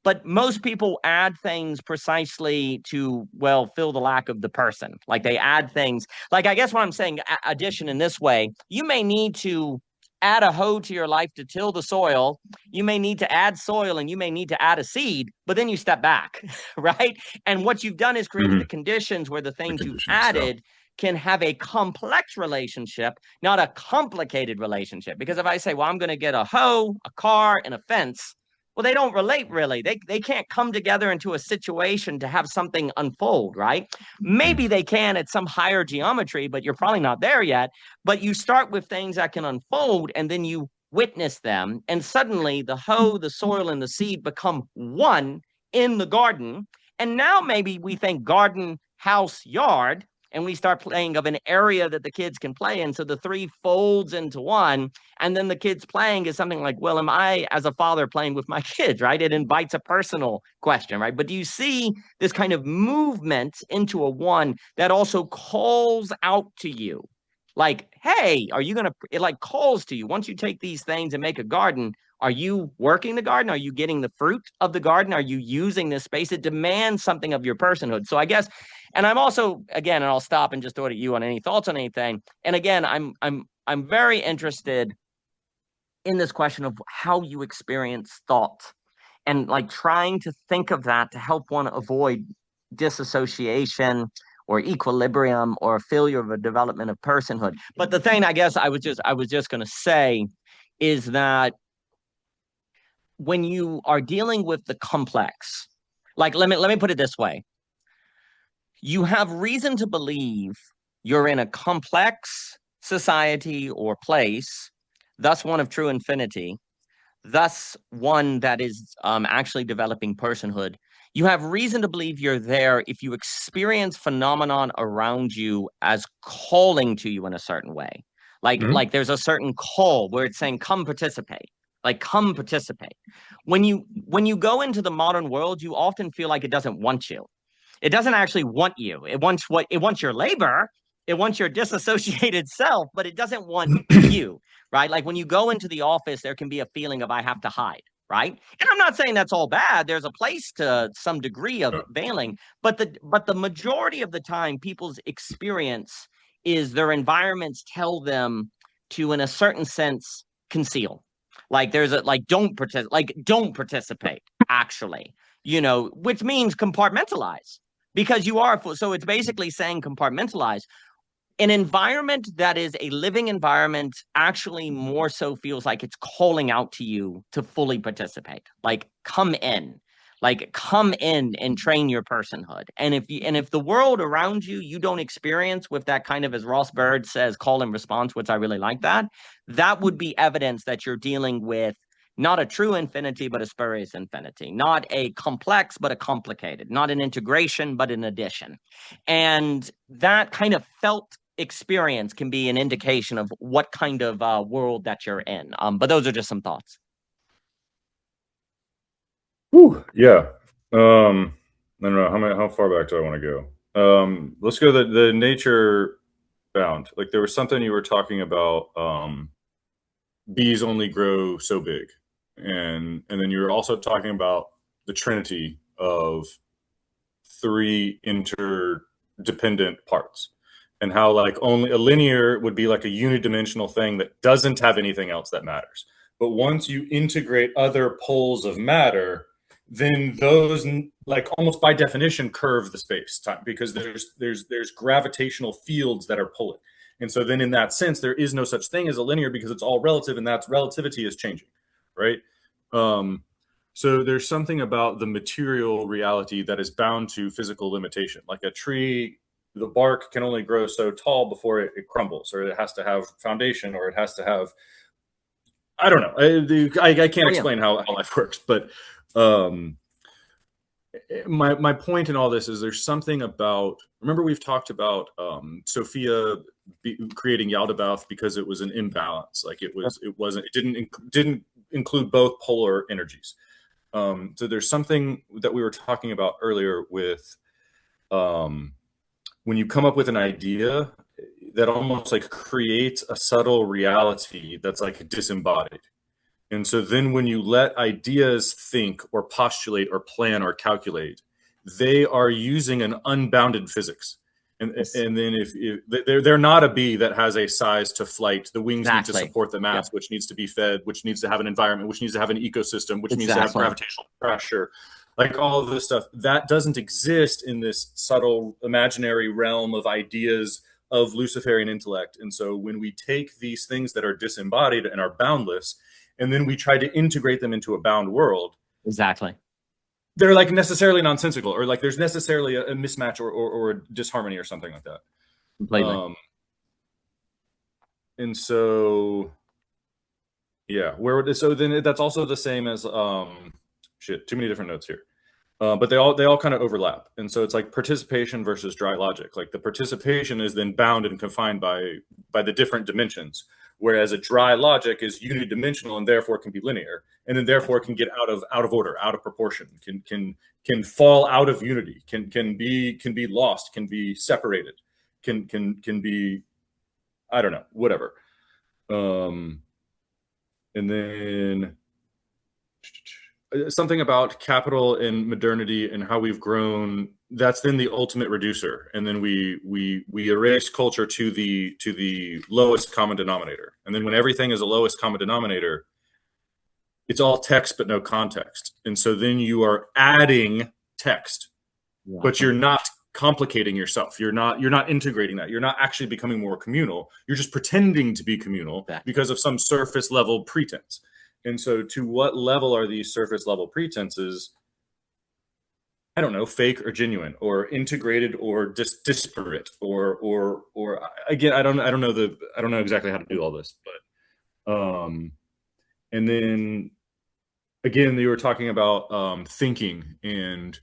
But most people add things precisely to, well, fill the lack of the person. Like they add things. Like, I guess what I'm saying, addition in this way, you may need to add a hoe to your life to till the soil. You may need to add soil, and you may need to add a seed, but then you step back, right? And what you've done is created the conditions where the things you've added can have a complex relationship, not a complicated relationship. Because if I say, well, I'm going to get a hoe, a car, and a fence, well, they don't relate really. They can't come together into a situation to have something unfold, right? Maybe they can at some higher geometry, but you're probably not there yet. But you start with things that can unfold, and then you witness them. And suddenly the hoe, the soil, and the seed become one in the garden. And now maybe we think garden, house, yard, and we start playing of an area that the kids can play in. So the 3 folds into 1. And then the kids playing is something like, well, am I as a father playing with my kids, right? It invites a personal question, right? But do you see this kind of movement into a 1 that also calls out to you? Like, hey, are you going to, it like calls to you. Once you take these things and make a garden, are you working the garden? Are you getting the fruit of the garden? Are you using this space? It demands something of your personhood. So I guess, and I'm also, again, and I'll stop and just throw it at you on any thoughts on anything. And again, I'm very interested in this question of how you experience thought, and like trying to think of that to help one avoid disassociation or equilibrium or failure of a development of personhood. But the thing I guess I was just going to say is that when you are dealing with the complex, like let me put it this way. You have reason to believe you're in a complex society or place, thus one of true infinity, thus one that is actually developing personhood. You have reason to believe you're there if you experience phenomenon around you as calling to you in a certain way. Like there's a certain call where it's saying, come participate. Like, come participate. When you go into the modern world, you often feel like it doesn't want you. It doesn't actually want you. It wants your labor. It wants your disassociated self, but it doesn't want you, right? Like when you go into the office, there can be a feeling of I have to hide, right? And I'm not saying that's all bad. There's a place to some degree of veiling, but the majority of the time, people's experience is their environments tell them to, in a certain sense, conceal. Like there's a don't participate, actually, which means compartmentalize because you are so it's basically saying compartmentalize. An environment that is a living environment actually more so feels like it's calling out to you to fully participate. Like come in and train your personhood. And if the world around you you don't experience with that kind of, as Ross Bird says, call and response, which I really like, that would be evidence that you're dealing with not a true infinity, but a spurious infinity, not a complex, but a complicated, not an integration, but an addition. And that kind of felt experience can be an indication of what kind of world that you're in. But those are just some thoughts. Whew, yeah. I don't know how far back do I want to go. Let's go the nature bound. Like there was something you were talking about. Bees only grow so big, and then you were also talking about the trinity of three interdependent parts, and how like only a linear would be like a unidimensional thing that doesn't have anything else that matters. But once you integrate other poles of matter, then those like almost by definition curve the space time because there's gravitational fields that are pulling. And so then in that sense, there is no such thing as a linear because it's all relative, and that's relativity is changing, right? So there's something about the material reality that is bound to physical limitation. Like a tree, the bark can only grow so tall before it crumbles, or it has to have foundation, or it has to have, I don't know. I can't explain how life works, but my point in all this is there's something about, remember we've talked about Sophia creating Yaldabaoth because it was an imbalance. Like it didn't include both polar energies. So there's something that we were talking about earlier with when you come up with an idea that almost like creates a subtle reality that's like disembodied. And so then when you let ideas think or postulate or plan or calculate, they are using an unbounded physics. And then if they're not a bee that has a size to flight, the wings need to support the mass, which needs to be fed, which needs to have an environment, which needs to have an ecosystem, which needs to have gravitational pressure, like all of this stuff that doesn't exist in this subtle imaginary realm of ideas of Luciferian intellect. And so when we take these things that are disembodied and are boundless, and then we try to integrate them into a bound world, they're like necessarily nonsensical, or like there's necessarily a mismatch or a disharmony or something like that. Completely. And so, yeah, so then that's also the same as too many different notes here. But they all kind of overlap. And so it's like participation versus dry logic. Like the participation is then bound and confined by the different dimensions, whereas a dry logic is unidimensional and therefore can be linear, and then therefore can get out of order, out of proportion, can fall out of unity, can be lost, can be separated, can be, I don't know, whatever. And then something about capital and modernity and how we've grown, that's then the ultimate reducer. And then we erase culture to the lowest common denominator. And then when everything is a lowest common denominator, it's all text but no context. And so then you are adding text, but you're not complicating yourself. You're not integrating that. You're not actually becoming more communal. You're just pretending to be communal because of some surface level pretense. And so to what level are these surface level pretenses? I don't know, fake or genuine, or integrated or disparate, or again, I don't know exactly how to do all this, but and then again, you were talking about thinking and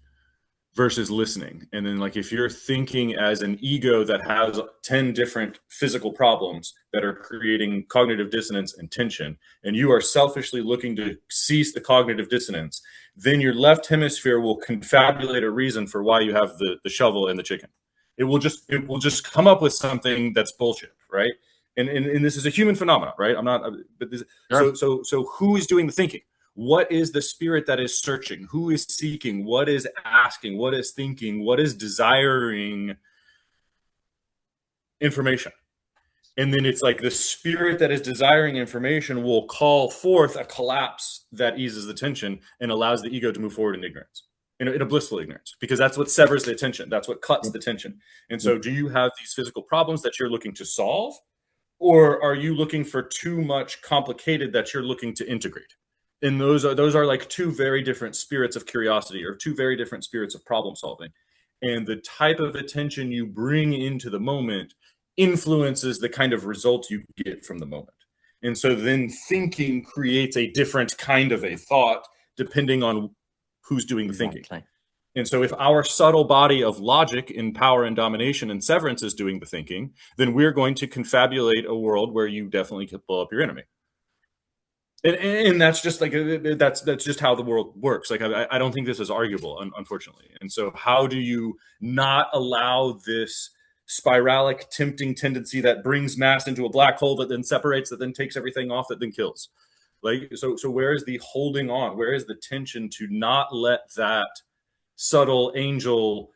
versus listening. And then like if you're thinking as an ego that has 10 different physical problems that are creating cognitive dissonance and tension, and you are selfishly looking to cease the cognitive dissonance, then your left hemisphere will confabulate a reason for why you have the shovel and the chicken. it will just come up with something that's bullshit, right? And this is a human phenomenon, right? I'm not, but this, Sure. so who is doing the thinking? What is the spirit that is searching? Who is seeking? What is asking? What is thinking? What is desiring information? And then it's like the spirit that is desiring information will call forth a collapse that eases the tension and allows the ego to move forward in ignorance, in a blissful ignorance, because that's what severs the tension. That's what cuts the tension. And so, do you have these physical problems that you're looking to solve, or are you looking for too much complicated that you're looking to integrate? And those are like two very different spirits of curiosity, or two very different spirits of problem solving. And the type of attention you bring into the moment influences the kind of results you get from the moment. And so then thinking creates a different kind of a thought depending on who's doing the thinking. And so if our subtle body of logic in power and domination and severance is doing the thinking, then we're going to confabulate a world where you definitely could blow up your enemy. And that's just like, that's just how the world works. Like, I don't think this is arguable, unfortunately. And so how do you not allow this spiralic tempting tendency that brings mass into a black hole that then separates, that then takes everything off, that then kills? Like, so where is the holding on? Where is the tension to not let that subtle angel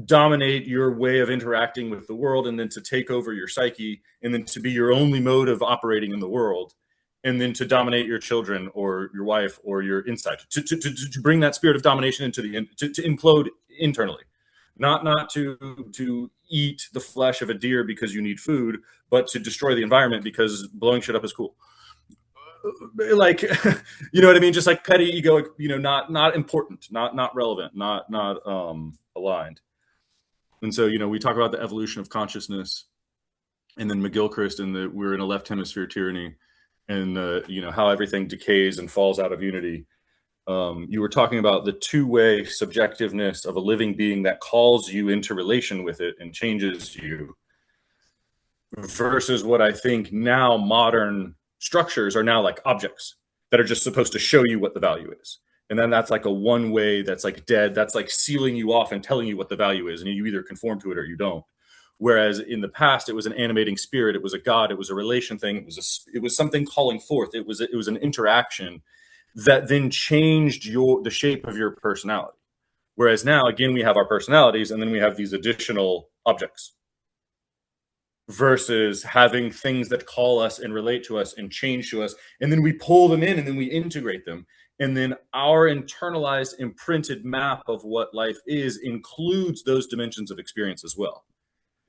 dominate your way of interacting with the world, and then to take over your psyche, and then to be your only mode of operating in the world, and then to dominate your children or your wife or your inside, to bring that spirit of domination into to implode internally, not to eat the flesh of a deer because you need food, but to destroy the environment because blowing shit up is cool. Like, you know what I mean? Just like petty egoic, not important, not relevant, not aligned. And so, we talk about the evolution of consciousness, and then McGilchrist and we're in a left hemisphere tyranny, and how everything decays and falls out of unity. You were talking about the two-way subjectiveness of a living being that calls you into relation with it and changes you, versus what I think now modern structures are now like objects that are just supposed to show you what the value is. And then that's like a one way that's like dead. That's like sealing you off and telling you what the value is. And you either conform to it or you don't. Whereas in the past, it was an animating spirit. It was a God. It was a relation thing. It was something calling forth. It was an interaction that then changed the shape of your personality. Whereas now, again, we have our personalities, and then we have these additional objects, versus having things that call us and relate to us and change to us. And then we pull them in and then we integrate them. And then our internalized, imprinted map of what life is includes those dimensions of experience as well.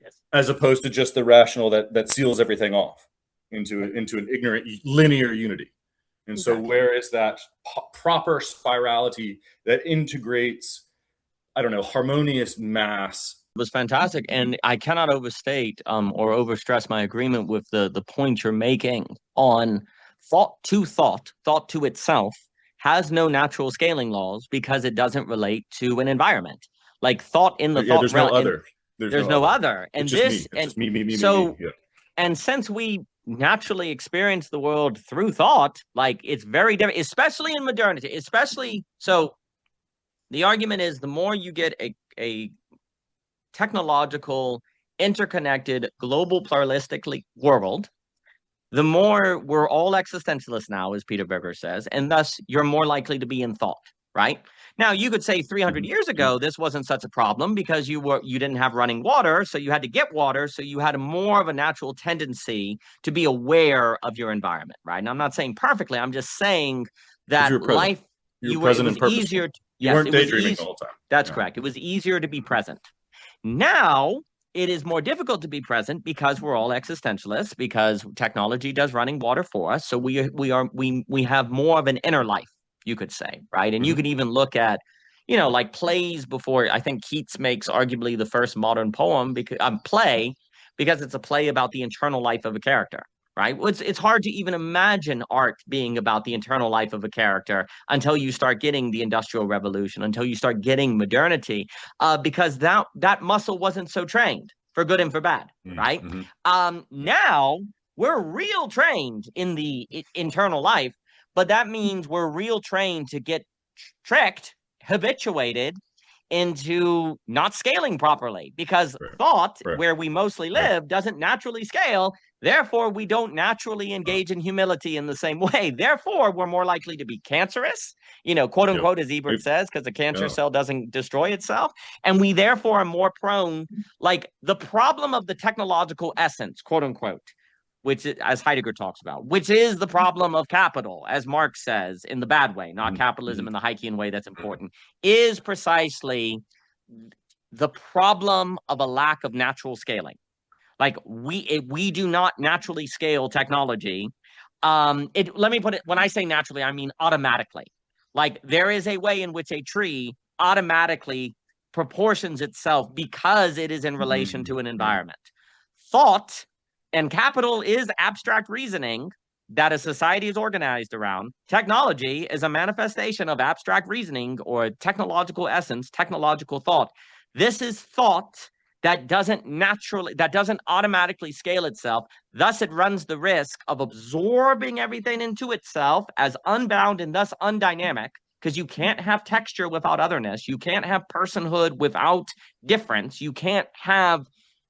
Yes. As opposed to just the rational that seals everything off into an ignorant, linear unity. And so where is that proper spirality that integrates, harmonious mass? Was fantastic, and I cannot overstate or overstress my agreement with the point you're making on thought to itself has no natural scaling laws because it doesn't relate to an environment. Like thought in the thought there's no other. There's no other. And this and me, so yeah. And since we naturally experience the world through thought, like it's very different, especially in modernity, so the argument is the more you get a technological, interconnected, global, pluralistically world, the more we're all existentialists now, as Peter Berger says, and thus you're more likely to be in thought, right? Now, you could say 300 years ago, this wasn't such a problem because you didn't have running water, so you had to get water, so you had more of a natural tendency to be aware of your environment, right? And I'm not saying perfectly, I'm just saying that life, you were present and purposeful. Easier. You weren't daydreaming the whole time. That's correct. It was easier to be present. Now, it is more difficult to be present because we're all existentialists, because technology does running water for us. So we have more of an inner life, you could say, right? And you could even look at, like plays before. I think Keats makes arguably the first modern play because it's a play about the internal life of a character, right? It's hard to even imagine art being about the internal life of a character until you start getting the Industrial Revolution, until you start getting modernity, because that muscle wasn't so trained, for good and for bad, right? Now we're real trained in the internal life, but that means we're real trained to get tricked, habituated into not scaling properly, because Right. thought, Right. where we mostly Yeah. live, doesn't naturally scale. Therefore, we don't naturally Uh, engage in humility in the same way. Therefore, we're more likely to be cancerous, quote yep. unquote, as Ebert It, says, because the cancer yeah. cell doesn't destroy itself. And we therefore are more prone, like the problem of the technological essence, quote unquote, which is, as Heidegger talks about, which is the problem of capital, as Marx says, in the bad way, not Mhm. capitalism Mhm. in the Heikian way that's important, is precisely the problem of a lack of natural scaling. Like we do not naturally scale technology. Let me put it, when I say naturally, I mean automatically. Like there is a way in which a tree automatically proportions itself because it is in relation Mhm. to an Right. environment. Thought and capital is abstract reasoning that a society is organized around. Technology is a manifestation of abstract reasoning or technological essence, technological thought. This is thought that doesn't automatically scale itself. Thus, it runs the risk of absorbing everything into itself as unbound and thus undynamic, because you can't have texture without otherness. You can't have personhood without difference. You can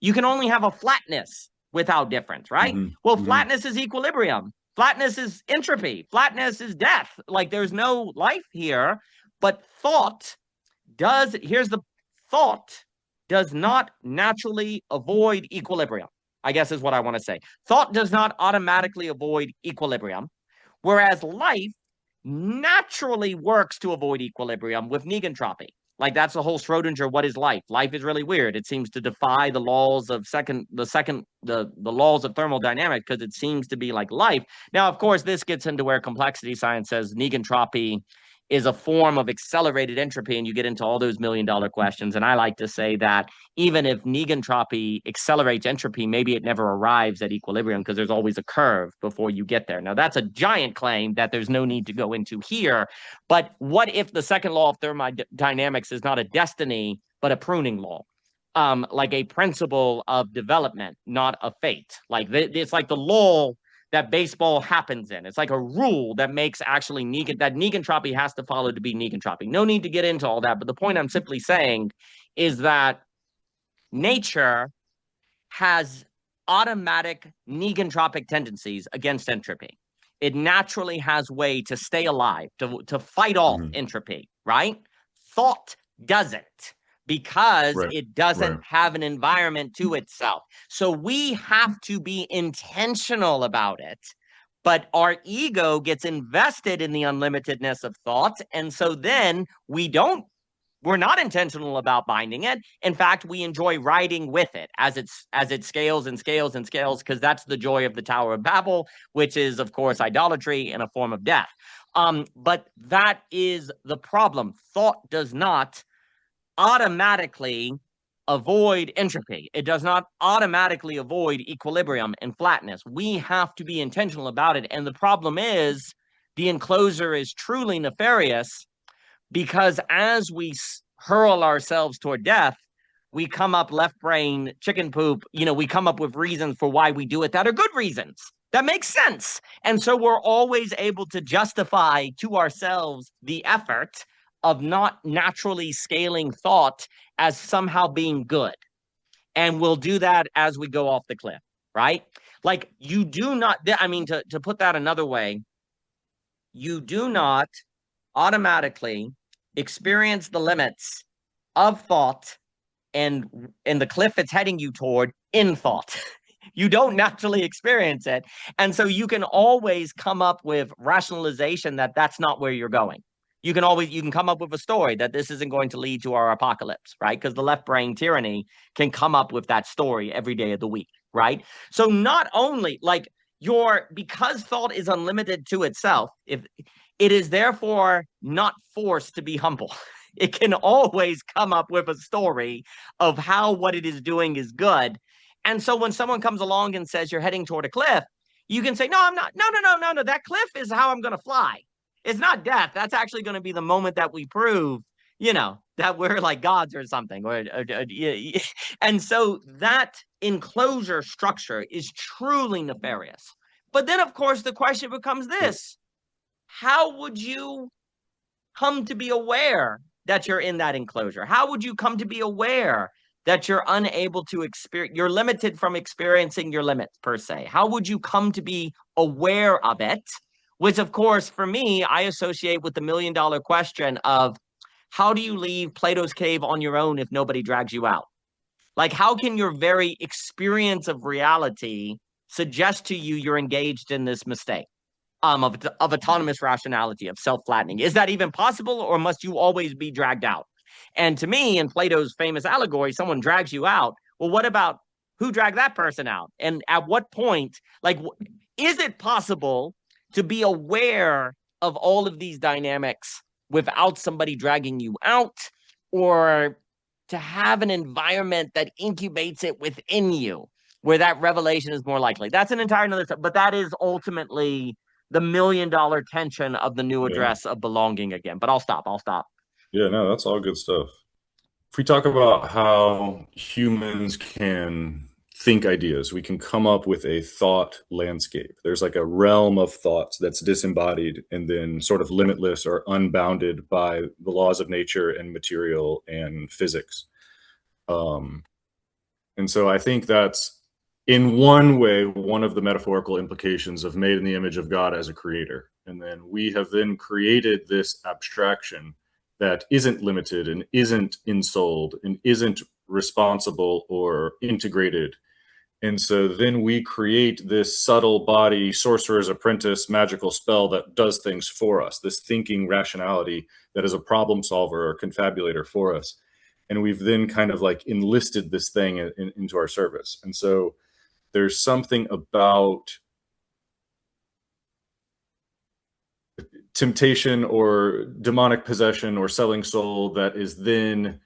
only have a flatness without difference, right? Mhm. Well, Mhm. flatness is equilibrium. Flatness is entropy. Flatness is death. Like there's no life here, but here's the thought does not naturally avoid equilibrium, I guess is what I want to say. Thought does not automatically avoid equilibrium, whereas life naturally works to avoid equilibrium with negentropy. Like that's the whole Schrodinger, what is life? Life is really weird. It seems to defy the laws of the laws of thermodynamics, because it seems to be like life. Now, of course, this gets into where complexity science says negentropy is a form of accelerated entropy, and you get into all those $1 million questions. And I like to say that even if negentropy accelerates entropy, maybe it never arrives at equilibrium, because there's always a curve before you get there. Now, that's a giant claim that there's no need to go into here. But what if the second law of thermodynamics is not a destiny, but a pruning law? Like a principle of development, not a fate. Like it's like the law that baseball happens in. It's like a rule that makes actually that negentropy has to follow to be negentropy. No need to get into all that, but the point I'm simply saying is that nature has automatic negentropic tendencies against entropy. It naturally has way to stay alive, to fight off Mhm. entropy, right? Thought doesn't, because Right. it doesn't Right. have an environment to itself. So we have to be intentional about it. But our ego gets invested in the unlimitedness of thought. And so then we're not intentional about binding it. In fact, we enjoy riding with it as it scales and scales and scales, because that's the joy of the Tower of Babel, which is, of course, idolatry and a form of death. But that is the problem. Thought does not automatically avoid entropy. It does not automatically avoid equilibrium and flatness. We have to be intentional about it. And the problem is the enclosure is truly nefarious, because as we hurl ourselves toward death, we come up left brain, chicken poop. We come up with reasons for why we do it that are good reasons. That makes sense. And so we're always able to justify to ourselves the effort of not naturally scaling thought as somehow being good. And we'll do that as we go off the cliff, right? Like you do not, I mean, to put that another way, you do not automatically experience the limits of thought and the cliff it's heading you toward in thought. You don't naturally experience it. And so you can always come up with rationalization that that's not where you're going. You can come up with a story that this isn't going to lead to our apocalypse, right? Because the left brain tyranny can come up with that story every day of the week, right? So not only like because thought is unlimited to itself, if it is therefore not forced to be humble. It can always come up with a story of how what it is doing is good. And so when someone comes along and says you're heading toward a cliff, you can say, no, I'm not. No, no, no, no, no. That cliff is how I'm going to fly. It's not death. That's actually going to be the moment that we prove, that we're like gods or something. And so that enclosure structure is truly nefarious. But then, of course, the question becomes this: how would you come to be aware that you're in that enclosure? How would you come to be aware that you're unable to experience, you're limited from experiencing your limits per se? How would you come to be aware of it? Which, of course, for me, I associate with the $1 million question of how do you leave Plato's cave on your own if nobody drags you out? Like, how can your very experience of reality suggest to you you're engaged in this mistake of autonomous rationality, of self-flattening? Is that even possible, or must you always be dragged out? And to me, in Plato's famous allegory, someone drags you out. Well, what about who dragged that person out? And at what point, like, is it possible to be aware of all of these dynamics without somebody dragging you out, or to have an environment that incubates it within you where that revelation is more likely? That's an entire another stuff, but that is ultimately the $1 million tension of the new Yeah. address of belonging again. But I'll stop. Yeah, no, that's all good stuff. If we talk about how humans can think ideas, we can come up with a thought landscape. There's like a realm of thoughts that's disembodied and then sort of limitless or unbounded by the laws of nature and material and physics. Um, and so I think that's, in one way, one of the metaphorical implications of made in the image of God as a creator. And then we have then created this abstraction that isn't limited and isn't ensouled and isn't responsible or integrated. And so then we create this subtle body, sorcerer's apprentice, magical spell that does things for us, this thinking rationality that is a problem solver or confabulator for us. And we've then kind of like enlisted this thing into our service. And so there's something about temptation or demonic possession or selling soul that is then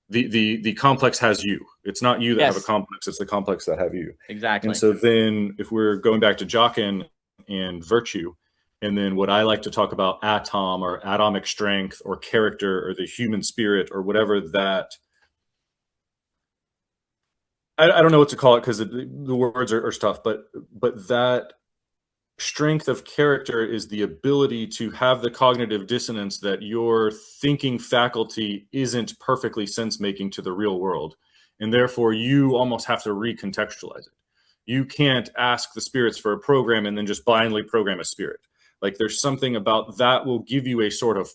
the complex has you. It's not you that have a complex, it's the complex that have you. Exactly. And so then if we're going back to Jockin and virtue, and then what I like to talk about atom or atomic strength or character or the human spirit or whatever that, I don't know what to call it because the words are tough, but that strength of character is the ability to have the cognitive dissonance that your thinking faculty isn't perfectly sense making to the real world. And therefore you almost have to recontextualize it. You can't ask the spirits for a program and then just blindly program a spirit. Like there's something about that will give you a sort of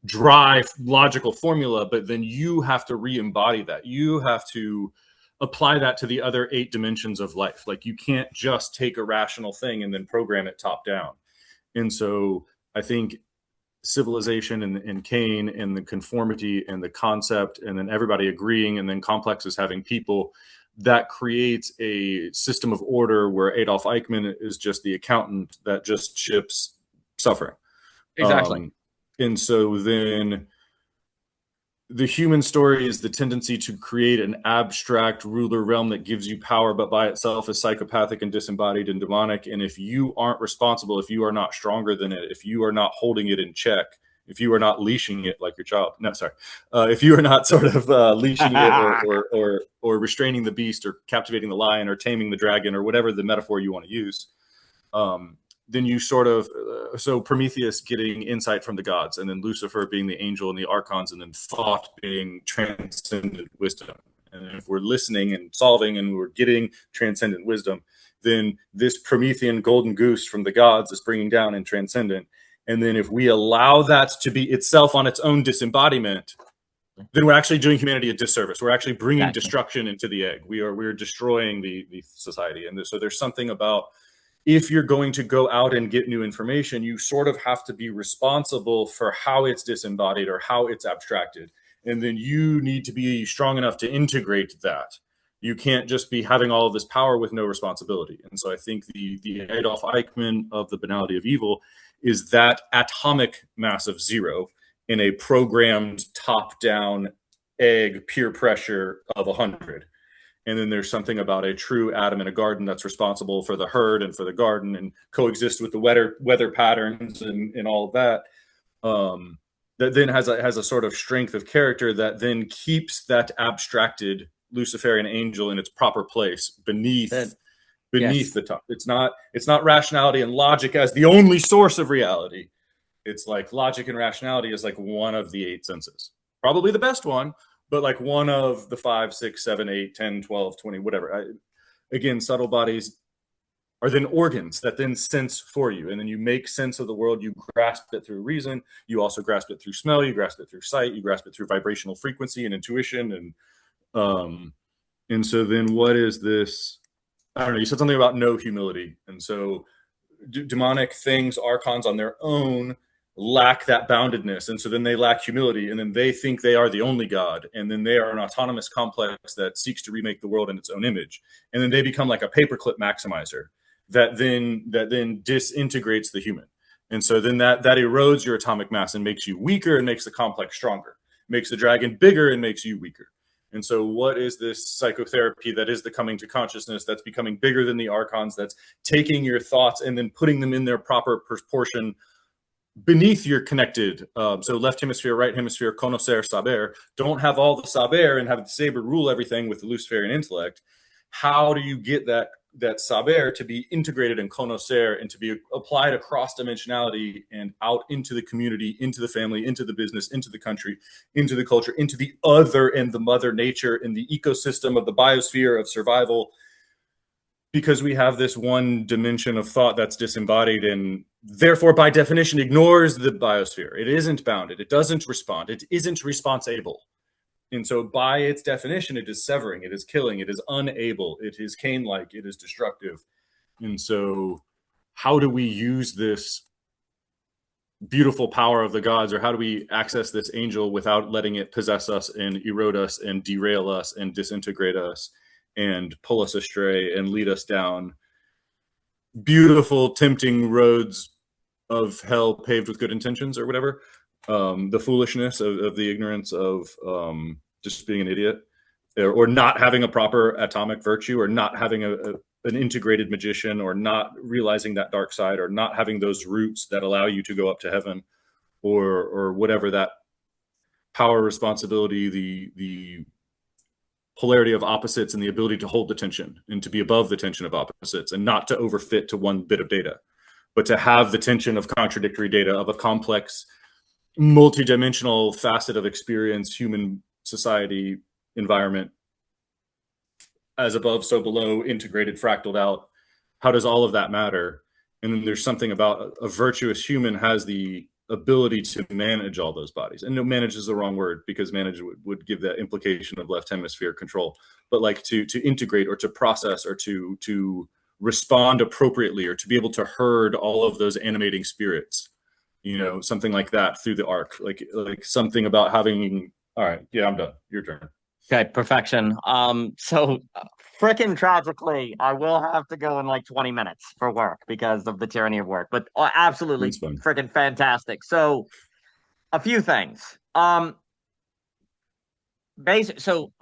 dry logical formula, but then you have to re-embody that. You have to apply that to the other 8 dimensions of life. Like you can't just take a rational thing and then program it top down. And so I think civilization and Cain and the conformity and the concept and then everybody agreeing and then complexes having people, that creates a system of order where Adolf Eichmann is just the accountant that just ships suffering. Exactly. And so then the human story is the tendency to create an abstract ruler realm that gives you power, but by itself is psychopathic and disembodied and demonic. And if you aren't responsible, if you are not stronger than it, if you are not holding it in check, if you are not leashing it like your child, no, sorry, if you are not sort of leashing it or restraining the beast or captivating the lion or taming the dragon or whatever the metaphor you want to use, then you sort of, so Prometheus getting insight from the gods, and then Lucifer being the angel and the archons, and then thought being transcendent wisdom. And if we're listening and solving and we're getting transcendent wisdom, then this Promethean golden goose from the gods is bringing down and transcendent. And then if we allow that to be itself on its own disembodiment, then we're actually doing humanity a disservice. We're actually bringing destruction into the egg. We're destroying the society. And so there's something about, if you're going to go out and get new information, you sort of have to be responsible for how it's disembodied or how it's abstracted. And then you need to be strong enough to integrate that. You can't just be having all of this power with no responsibility. And so I think the Adolf Eichmann of the banality of evil is that atomic mass of 0 in a programmed top-down egg peer pressure of 100. And then there's something about a true atom in a garden that's responsible for the herd and for the garden and coexist with the weather patterns and all of that. That then has a sort of strength of character that then keeps that abstracted Luciferian angel in its proper place beneath the top. It's not rationality and logic as the only source of reality. It's like logic and rationality is like one of the 8 senses. probably the best one, but like one of the 5, 6, 7, 8, 10, 12, 20, whatever. Again, subtle bodies are then organs that then sense for you. And then you make sense of the world. You grasp it through reason. You also grasp it through smell. You grasp it through sight. You grasp it through vibrational frequency and intuition. And so then what is this? I don't know. You said something about no humility. And so demonic things, archons on their own, lack that boundedness. And so then they lack humility. And then they think they are the only God. And then they are an autonomous complex that seeks to remake the world in its own image. And then they become like a paperclip maximizer that then disintegrates the human. And so then that erodes your atomic mass and makes you weaker and makes the complex stronger, makes the dragon bigger and makes you weaker. And so what is this psychotherapy that is the coming to consciousness that's becoming bigger than the archons, that's taking your thoughts and then putting them in their proper proportion beneath your connected, so left hemisphere, right hemisphere, conocer, saber, don't have all the saber and have the saber rule everything with the Luciferian intellect. How do you get that saber to be integrated in conocer and to be applied across dimensionality and out into the community, into the family, into the business, into the country, into the culture, into the other and the mother nature and the ecosystem of the biosphere of survival? Because we have this one dimension of thought that's disembodied and therefore by definition ignores the biosphere. It isn't bounded. It doesn't respond. It isn't responsible. And so by its definition, it is severing, it is killing, it is unable, it is Cain-like, it is destructive. And so how do we use this beautiful power of the gods, or how do we access this angel without letting it possess us and erode us and derail us and disintegrate us and pull us astray and lead us down beautiful, tempting roads of hell paved with good intentions or whatever? The foolishness of the ignorance of just being an idiot, or not having a proper atomic virtue, or not having an integrated magician, or not realizing that dark side, or not having those roots that allow you to go up to heaven, or whatever that power, responsibility, the polarity of opposites, and the ability to hold the tension and to be above the tension of opposites and not to overfit to one bit of data, but to have the tension of contradictory data of a complex multidimensional facet of experience, human society, environment, as above, so below, integrated, fractaled out. How does all of that matter? And then there's something about a virtuous human has the ability to manage all those bodies. And no, manage is the wrong word, because manage would give that implication of left hemisphere control, but like to integrate or to process or to respond appropriately, or to be able to herd all of those animating spirits, something like that through the arc, like something about having. All right, yeah, I'm done. Your turn. Okay, perfection. So freaking tragically, I will have to go in like 20 minutes for work because of the tyranny of work, but absolutely freaking fantastic. So a few things. So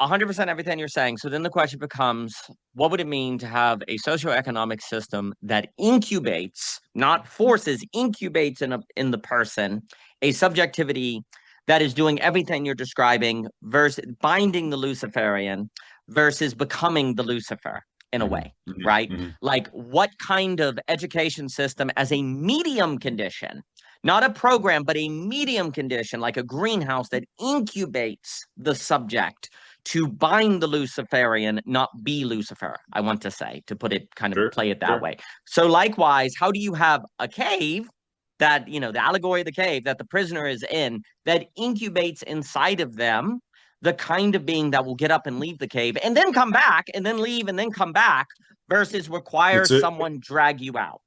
100% everything you're saying. So then the question becomes, what would it mean to have a socioeconomic system that incubates, not forces, incubates in the person a subjectivity that is doing everything you're describing versus binding the Luciferian versus becoming the Lucifer in a way, right? Like what kind of education system as a medium condition, not a program, but a medium condition, like a greenhouse that incubates the subject to bind the Luciferian, not be Lucifer, I want to say, to put it kind of play it that way. So likewise, how do you have a cave that, the allegory of the cave that the prisoner is in, that incubates inside of them the kind of being that will get up and leave the cave and then come back and then leave and then come back versus requires someone drag you out?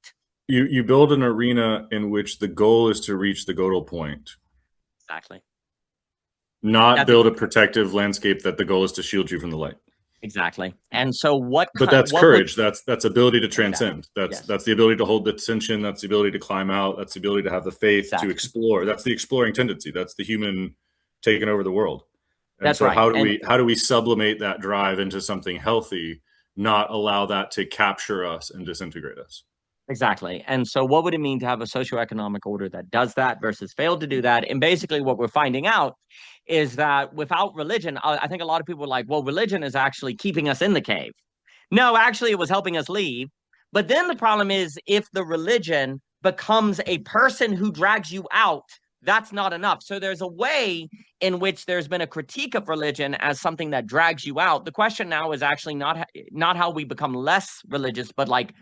You build an arena in which the goal is to reach the godal point. Exactly. Not build a protective landscape that the goal is to shield you from the light. Exactly. And so but that's courage. That's ability to transcend. That's the ability to hold the tension. That's the ability to climb out. That's the ability to have the faith to explore. That's the exploring tendency. That's the human taking over the world. And that's so right. How do we sublimate that drive into something healthy, not allow that to capture us and disintegrate us? Exactly. And so what would it mean to have a socioeconomic order that does that versus failed to do that? And basically what we're finding out is that without religion, I think a lot of people are like, well, religion is actually keeping us in the cave. No, actually it was helping us leave. But then the problem is if the religion becomes a person who drags you out that's not enough. So there's a way in which there's been a critique of religion as something that drags you out. The question now is actually not how we become less religious, but like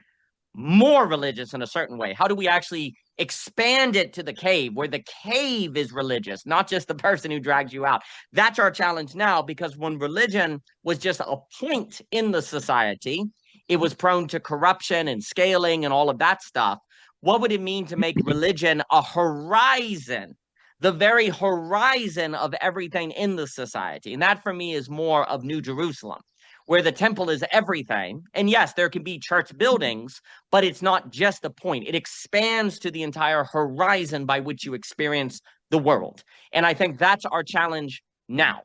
more religious in a certain way. How do we actually expand it to the cave, where the cave is religious, not just the person who drags you out? That's our challenge now, because when religion was just a point in the society, it was prone to corruption and scaling and all of that stuff. What would it mean to make religion a horizon, the very horizon of everything in the society? And that for me is more of New Jerusalem, where the temple is everything. And yes, there can be church buildings, but it's not just a point. It expands to the entire horizon by which you experience the world. And I think that's our challenge now.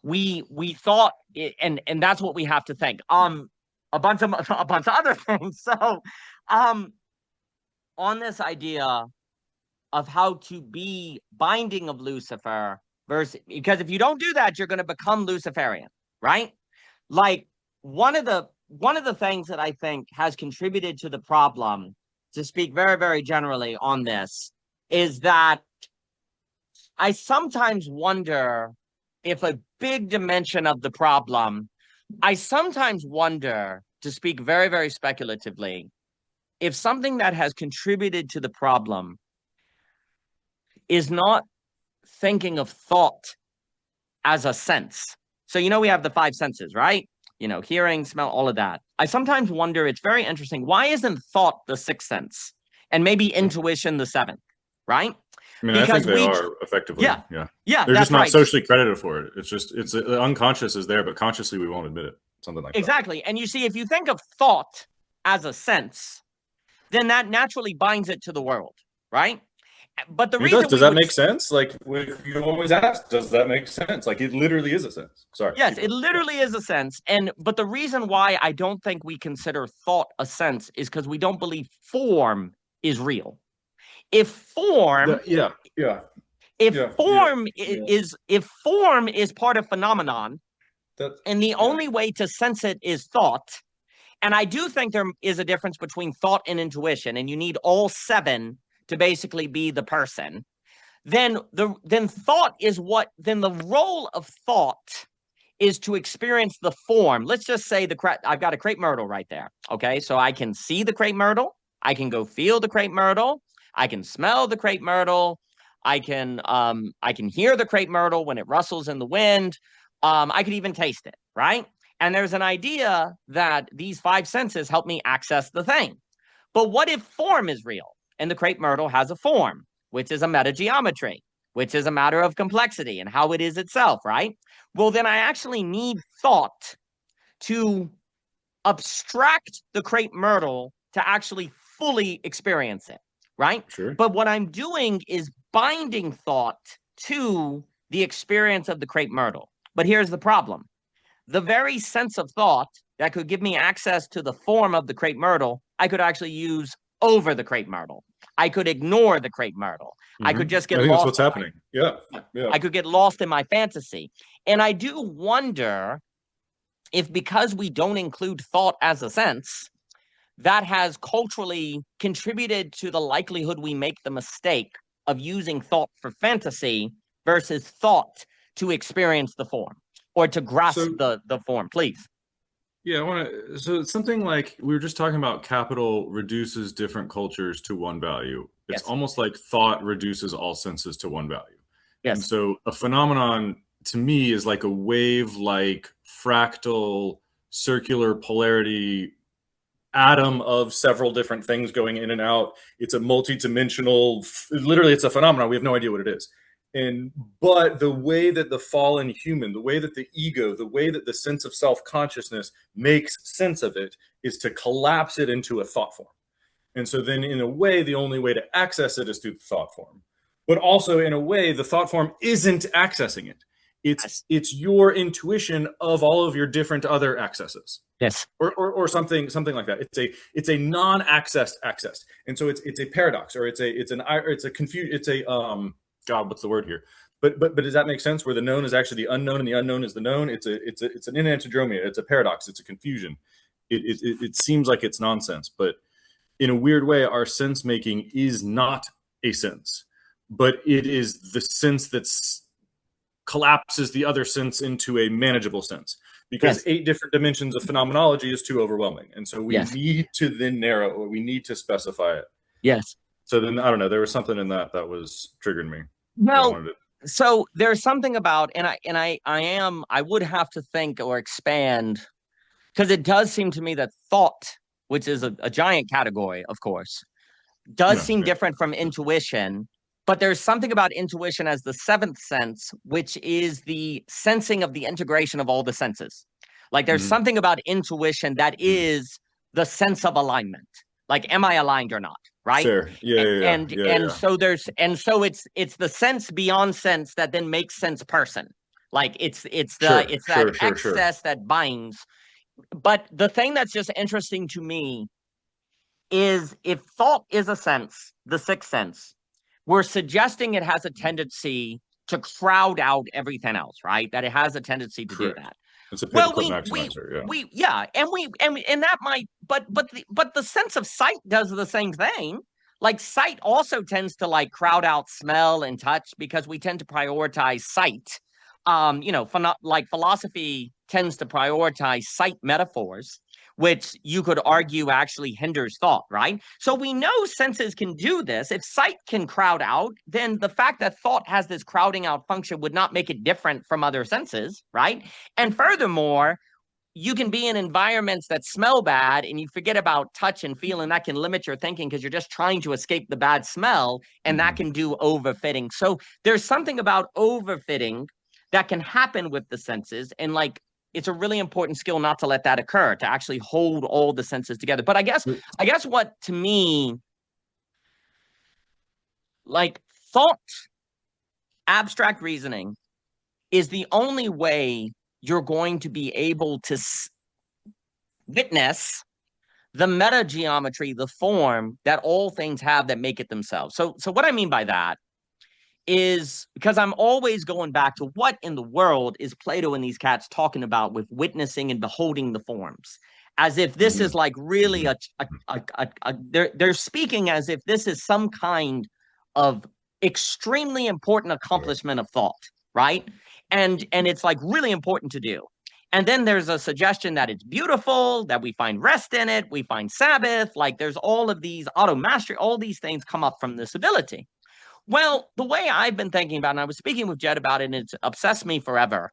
We thought, and that's what we have to think. A bunch of other things. So, on this idea of how to be binding of Lucifer versus, because if you don't do that, you're going to become Luciferian, right? Like one of the things that I think has contributed to the problem, to speak very, very generally on this, is that I sometimes wonder if a big dimension of the problem, I sometimes wonder, to speak very, very speculatively, if something that has contributed to the problem is not thinking of thought as a sense. So, we have the five senses, right? Hearing, smell, all of that. I sometimes wonder, it's very interesting, why isn't thought the sixth sense? And maybe intuition the seventh, right? I mean, I think Because they are effectively. yeah, Yeah. yeah, They're that's just not right. socially credited for it. It's just, it's unconscious is there, but consciously we won't admit it. Something like that. Exactly. And you see, if you think of thought as a sense, then that naturally binds it to the world, right? But the It does. reason Does we that would, make sense? Like, you always ask, does that make sense? Like, it literally is a sense. Sorry. yes, it literally is a sense. But the reason why I don't think we consider thought a sense is because we don't believe form is real. If form, Yeah. Yeah. if Yeah. Yeah. form Yeah. if form is part of phenomenon, That's, and the yeah. only way to sense it is thought, and I do think there is a difference between thought and intuition, and you need all seven to basically be the person. Then thought is what, then the role of thought is to experience the form. Let's just say I've got a crepe myrtle right there. Okay, so I can see the crepe myrtle. I can go feel the crepe myrtle. I can smell the crepe myrtle. I can hear the crepe myrtle when it rustles in the wind. I could even taste it, right? And there's an idea that these five senses help me access the thing. But what if form is real and the crepe myrtle has a form, which is a metageometry, which is a matter of complexity and how it is itself, right? Well, then I actually need thought to abstract the crepe myrtle to actually fully experience it, right? Sure. But what I'm doing is binding thought to the experience of the crepe myrtle. But here's the problem. The very sense of thought that could give me access to the form of the crepe myrtle, I could actually use over the crepe myrtle. I could ignore the crepe myrtle. I could just I get think that's lost. what's happening. Yeah. Yeah. I could get lost in my fantasy. And I do wonder if, because we don't include thought as a sense, that has culturally contributed to the likelihood we make the mistake of using thought for fantasy versus thought to experience the form or to grasp So, the form. Please. yeah, I want to. So, it's something like we were just talking about capital reduces different cultures to one value. It's Yes. almost like thought reduces all senses to one value. And Yes. so, a phenomenon to me is like a wave like fractal circular polarity atom of several different things going in and out. It's a multi-dimensional, literally it's a phenomenon. We have no idea what it is. And but the way that the fallen human, the way that the ego, the way that the sense of self-consciousness makes sense of it is to collapse it into a thought form. And so then in a way, the only way to access it is through the thought form. But also in a way, the thought form isn't accessing it. Yes. It's your intuition of all of your different other accesses. Yes. Or something like that. It's a non-accessed access, and so it's a paradox, or it's a confuse. It's a God, what's the word here? But does that make sense? Where the known is actually the unknown, and the unknown is the known. It's an enantiodramy. It's a paradox. It's a confusion. It seems like it's nonsense, but in a weird way, our sense making is not a sense. but it is the sense that's collapses the other sense into a manageable sense, because Yes. 8 different dimensions of phenomenology is too overwhelming, and so we Yes. need to then narrow, or we need to specify it. Yes. So then I don't know, there was something in that was triggering me that I Well, wanted to. so there's something about, I would have to think or expand because it does seem to me that thought, which is a giant category, of course, does Yeah, seem yeah. different from intuition. But there's something about intuition as the seventh sense, which is the sensing of the integration of all the senses. Like there's Mm-hmm. something about intuition that Mm-hmm. is the sense of alignment. Like, am I aligned or not? Right. Fair. Yeah, yeah, yeah, yeah, And yeah. so it's the sense beyond sense that then makes sense person. Like Sure, it's that sure, sure, sure. excess that binds. But the thing that's just interesting to me is if thought is a sense, the sixth sense, we're suggesting it has a tendency to crowd out everything else, right? That it has a tendency to do Correct. that. It's a Well, paperclip maximizer. Yeah. yeah, and that might, but the sense of sight does the same thing. Like sight also tends to like crowd out smell and touch because we tend to prioritize sight. Like philosophy tends to prioritize sight metaphors, which you could argue actually hinders thought, right? So we know senses can do this. If sight can crowd out, then the fact that thought has this crowding out function would not make it different from other senses, right? And furthermore, you can be in environments that smell bad and you forget about touch and feel, and that can limit your thinking because you're just trying to escape the bad smell, and that Mm-hmm. can do overfitting. So there's something about overfitting that can happen with the senses, and like it's a really important skill not to let that occur, to actually hold all the senses together. But I guess what to me, like thought, abstract reasoning is the only way you're going to be able to witness the meta geometry, the form that all things have that make it themselves. So what I mean by that is because I'm always going back to what in the world is Plato and these cats talking about with witnessing and beholding the forms, as if this Mm-hmm. is like really Mm-hmm. they're speaking as if this is some kind of extremely important Yeah. accomplishment of thought, right? And it's like really important to do. And then there's a suggestion that it's beautiful, that we find rest in it, we find Sabbath, like there's all of these auto mastery, all these things come up from this ability. Well, the way I've been thinking about it, and I was speaking with Jed about it, and it's obsessed me forever,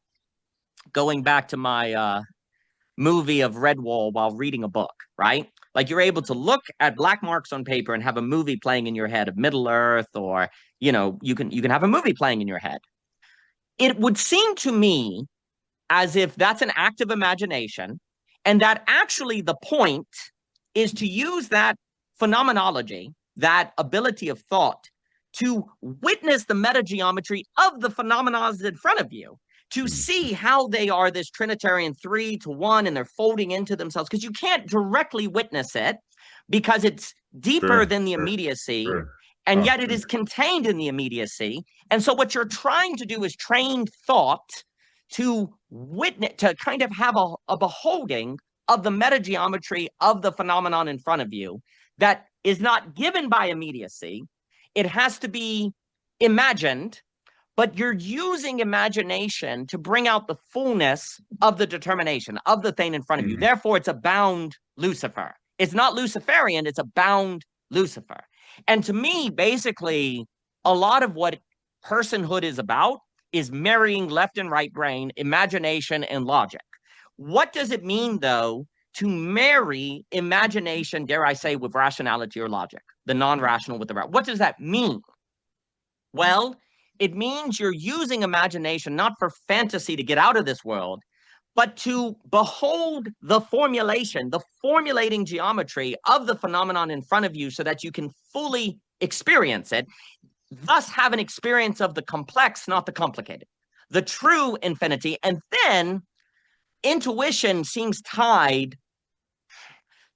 going back to my movie of Redwall while reading a book, right? Like you're able to look at black marks on paper and have a movie playing in your head of Middle Earth, or you can have a movie playing in your head. It would seem to me as if that's an active imagination, and that actually the point is to use that phenomenology, that ability of thought, to witness the metageometry of the phenomena in front of you, to Mm-hmm. see how they are this Trinitarian 3 to 1 and they're folding into themselves, because you can't directly witness it because it's deeper Sure, than the sure, immediacy, sure. and Oh, yet it is contained in the immediacy. And so what you're trying to do is train thought to witness, to kind of have a beholding of the metageometry of the phenomenon in front of you that is not given by immediacy. It has to be imagined, but you're using imagination to bring out the fullness of the determination of the thing in front of you. mm-hmm. Therefore, it's a bound Lucifer. It's not Luciferian, it's a bound Lucifer. And to me, basically, a lot of what personhood is about is marrying left and right brain, imagination, and logic. What does it mean, though, to marry imagination, dare I say, with rationality or logic, the non rational with the right? What does that mean? Well, it means you're using imagination not for fantasy to get out of this world, but to behold the formulation, the formulating geometry of the phenomenon in front of you so that you can fully experience it, thus have an experience of the complex, not the complicated, the true infinity. And then intuition seems tied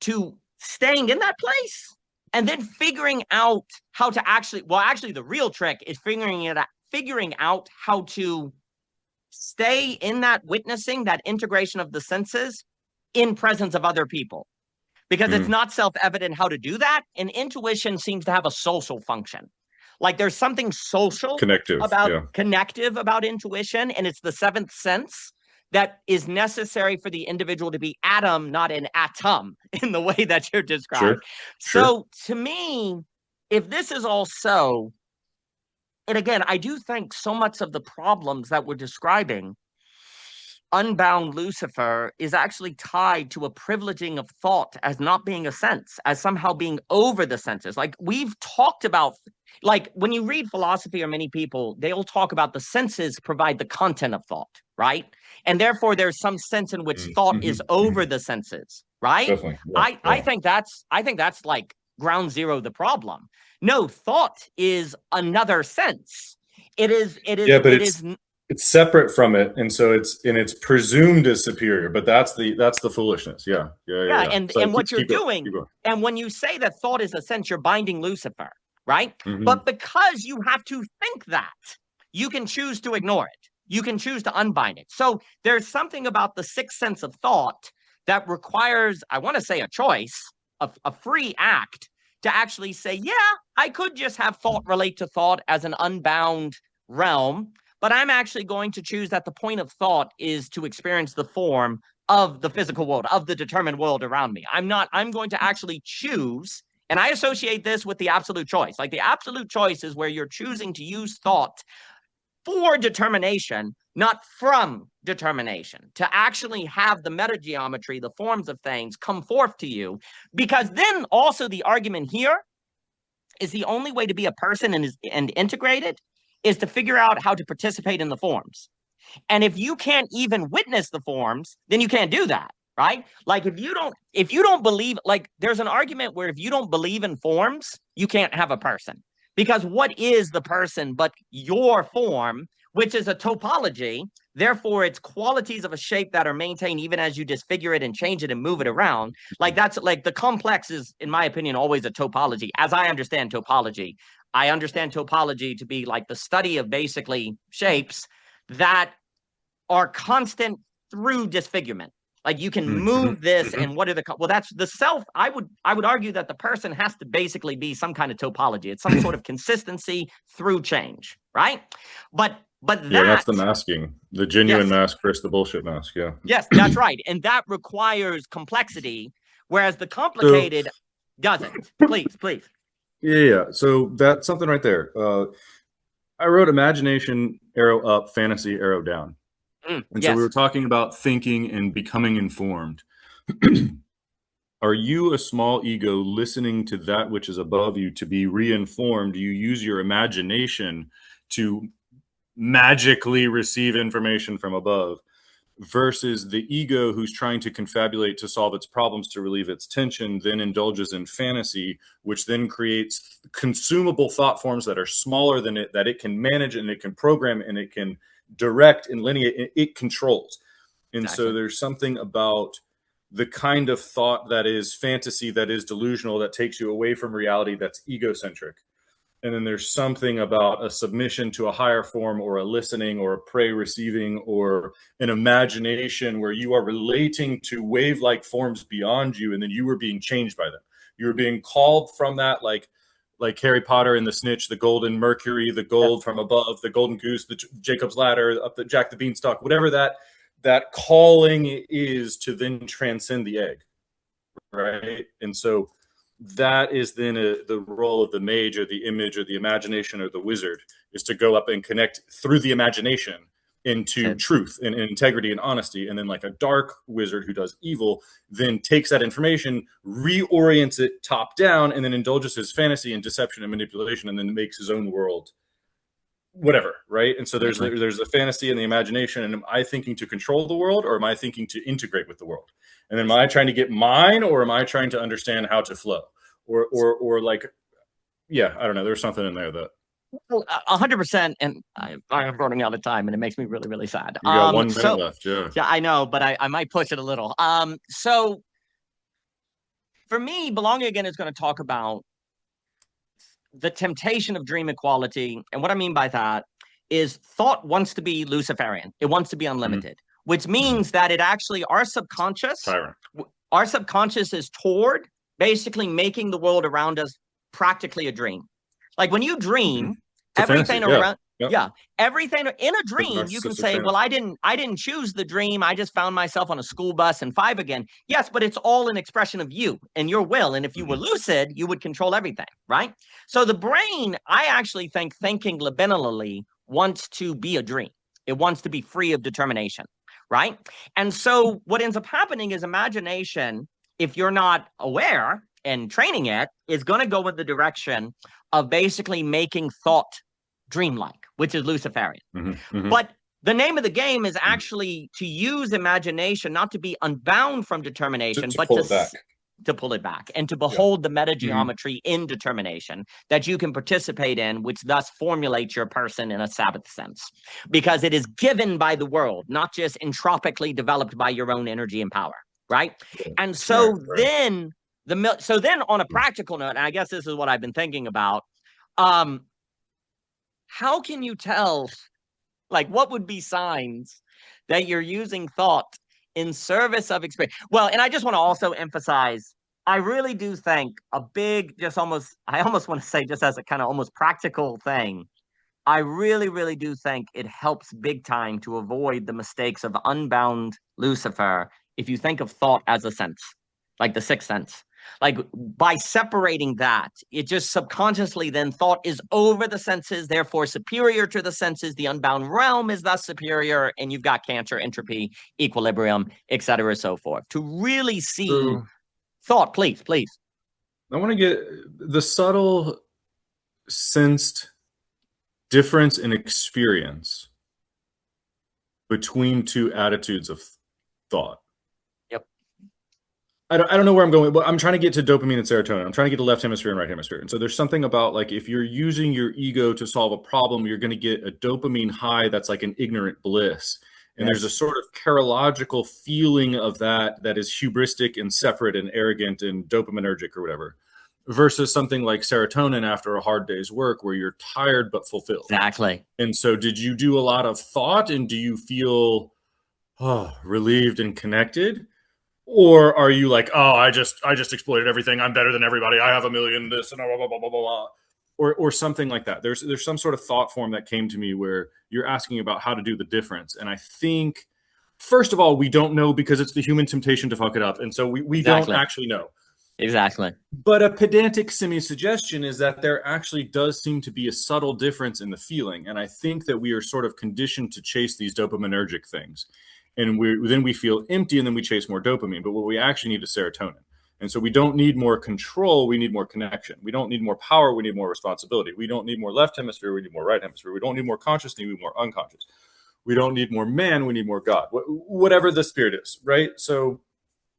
to staying in that place and then figuring out how to actually the real trick is figuring out how to stay in that witnessing, that integration of the senses in presence of other people, because it's Mm-hmm. not self-evident how to do that, and intuition seems to have a social function. Like there's something social Connective. about Yeah. connective about intuition, and it's the seventh sense that is necessary for the individual to be atom, not an atom, in the way that you're describing. Sure. Sure. So to me, if this is all so, and again, I do think so much of the problems that we're describing, unbound Lucifer is actually tied to a privileging of thought as not being a sense, as somehow being over the senses. Like we've talked about, like when you read philosophy or many people, they all talk about the senses provide the content of thought, right? And therefore there's some sense in which thought is over the senses, right? Definitely. Yeah. I think that's like ground zero of the problem. No, thought is another sense. It is it is Yeah, but it is it's separate from it, and so it's presumed as superior, but that's the foolishness. Yeah. Yeah. Yeah. Yeah, Yeah. and So what you're keep going. doing, Keep going. and when you say that thought is a sense, you're binding Lucifer, right? Hmm. But because you have to think that, you can choose to ignore it. You can choose to unbind it. So there's something about the sixth sense of thought that requires, I want to say, a choice, a free act to actually say, yeah, I could just have thought relate to thought as an unbound realm, but I'm actually going to choose that the point of thought is to experience the form of the physical world, of the determined world around me. I'm going to actually choose, and I associate this with the absolute choice. Like the absolute choice is where you're choosing to use thought for determination, not from determination, to actually have the metageometry, the forms of things come forth to you. Because then also the argument here is the only way to be a person and integrated is to figure out how to participate in the forms. And if you can't even witness the forms, then you can't do that, right? Like if you don't believe, like there's an argument where if you don't believe in forms, you can't have a person. Because what is the person but your form, which is a topology? Therefore, it's qualities of a shape that are maintained even as you disfigure it and change it and move it around. Like that's like the complex is, in my opinion, always a topology. As I understand topology to be like the study of basically shapes that are constant through disfigurement. Like you can Hmm. move this, Hmm. and what are the well? That's the self. I would argue that the person has to basically be some kind of topology. It's some sort of consistency through change, right? But Yeah, that's that the masking, the genuine yes, mask versus the bullshit mask. Yeah. yes, that's right, and that requires complexity, whereas the So complicated doesn't. Please, please. yeah, yeah. So that's something right there. I wrote imagination arrow up, fantasy arrow down. And so we were Yes, talking about thinking and becoming informed. Are you a small ego listening to that which is above you to be reinformed? Do you use your imagination to magically receive information from above versus the ego who's trying to confabulate to solve its problems to relieve its tension, then indulges in fantasy, which then creates consumable thought forms that are smaller than it, that it can manage and it can program and it can direct and lineate, it controls. And so exactly. there's something about the kind of thought that is fantasy, that is delusional, that takes you away from reality, that's egocentric. And then there's something about a submission to a higher form or a listening or a prey receiving or an imagination where you are relating to wave like forms beyond you, and then you were being changed by them. You were being called from that, like Harry Potter and the snitch, the golden Mercury, the Yes, gold from above, the golden goose, the Jacob's ladder, up the Jack the Beanstalk, whatever that calling is to then transcend the egg, right? And so that is then the role of the mage or the image or the imagination or the wizard, is to go up and connect through the imagination into that's truth and integrity and honesty. And then like a dark wizard who does evil then takes that information, reorients it top down, and then indulges his fantasy and deception and manipulation, and then makes his own world whatever, right? And so exactly. there's the fantasy and the imagination, and am I thinking to control the world, or am I thinking to integrate with the world? And then am I trying to get mine, or am I trying to understand how to flow, or like, yeah, I don't know, there's something in there that 100%, and I'm running out of time, and it makes me really, really sad. you got 1 minute So left. Yeah. yeah, I know, but I might push it a little. So for me, belonging again is going to talk about the temptation of dream equality, and what I mean by that is thought wants to be Luciferian. It wants to be Mm-hmm. unlimited, which Mm-hmm. means that it actually Tyrant. our subconscious is toward basically making the world around us practically a dream. Like when you Mhm. dream, It's a fantasy. everything Yeah. around, Yep. yeah, everything in a It's a dream, you can narcissistic say, well, fantasy. I didn't choose the dream. I just found myself on a school bus and five again. Yes, but it's all an expression of you and your will. And if you were Mhm. lucid, you would control everything, right? So the brain, I actually think thinking libidinally wants to be a dream. It wants to be free of determination, right? And so what ends up happening is imagination, if you're not aware and training it, is going to go in the direction of basically making thought dreamlike, which is Luciferian. Mhm. Mhm. But the name of the game is Mhm. actually to use imagination, not to be unbound from To, determination, to but pull it back. to pull it back and to Yeah. behold the Mhm. metageometry in determination that you can participate in, which thus formulates your person in a Sabbath sense, because it is given by the world, not just entropically developed by your own energy and power, right? And Right. so Right. then so then on a practical note, and I guess this is what I've been thinking about, um, how can you tell, like, what would be signs that you're using thought in service of experience? Well, and I just want to also emphasize, I really do think a big, just almost, I almost want to say, just as a kind of almost practical thing, I really, really do think it helps big time to avoid the mistakes of unbound Lucifer if you think of thought as a sense, like the sixth sense. Like by separating that, it just subconsciously then thought is over the senses, therefore superior to the senses. The unbound realm is thus superior, and you've got cancer, entropy, equilibrium, et cetera, so forth. To really see So thought, please, please. I want to get the subtle sensed difference in experience between two attitudes of thought. Yep. I don't know where I'm going, but I'm trying to get to dopamine and serotonin. I'm trying to get to left hemisphere and right hemisphere. And so there's something about like if you're using your ego to solve a problem, you're going to get a dopamine high that's like an ignorant bliss. And there's a Yes. sort of carological feeling of that is hubristic and separate and arrogant and dopaminergic or whatever, versus something like serotonin after a hard day's work where you're tired but fulfilled. Exactly. And so did you do a lot of thought and do you feel relieved and connected? Or are you like, oh, I just exploited everything. I'm better than everybody. I have a million this and blah blah blah blah blah, or something like that. There's some sort of thought form that came to me where you're asking about how to do the difference, and I think first of all we don't know because it's the human temptation to fuck it up, and so we don't Exactly. actually know. Exactly. But a pedantic semi-suggestion is that there actually does seem to be a subtle difference in the feeling, and I think that we are sort of conditioned to chase these dopaminergic things, and then we feel empty, and then we chase more dopamine. But what we actually need is serotonin, and so we don't need more control; we need more connection. We don't need more power; we need more responsibility. We don't need more left hemisphere; we need more right hemisphere. We don't need more consciousness; we need more unconscious. We don't need more man; we need more God. Whatever the spirit is, right? So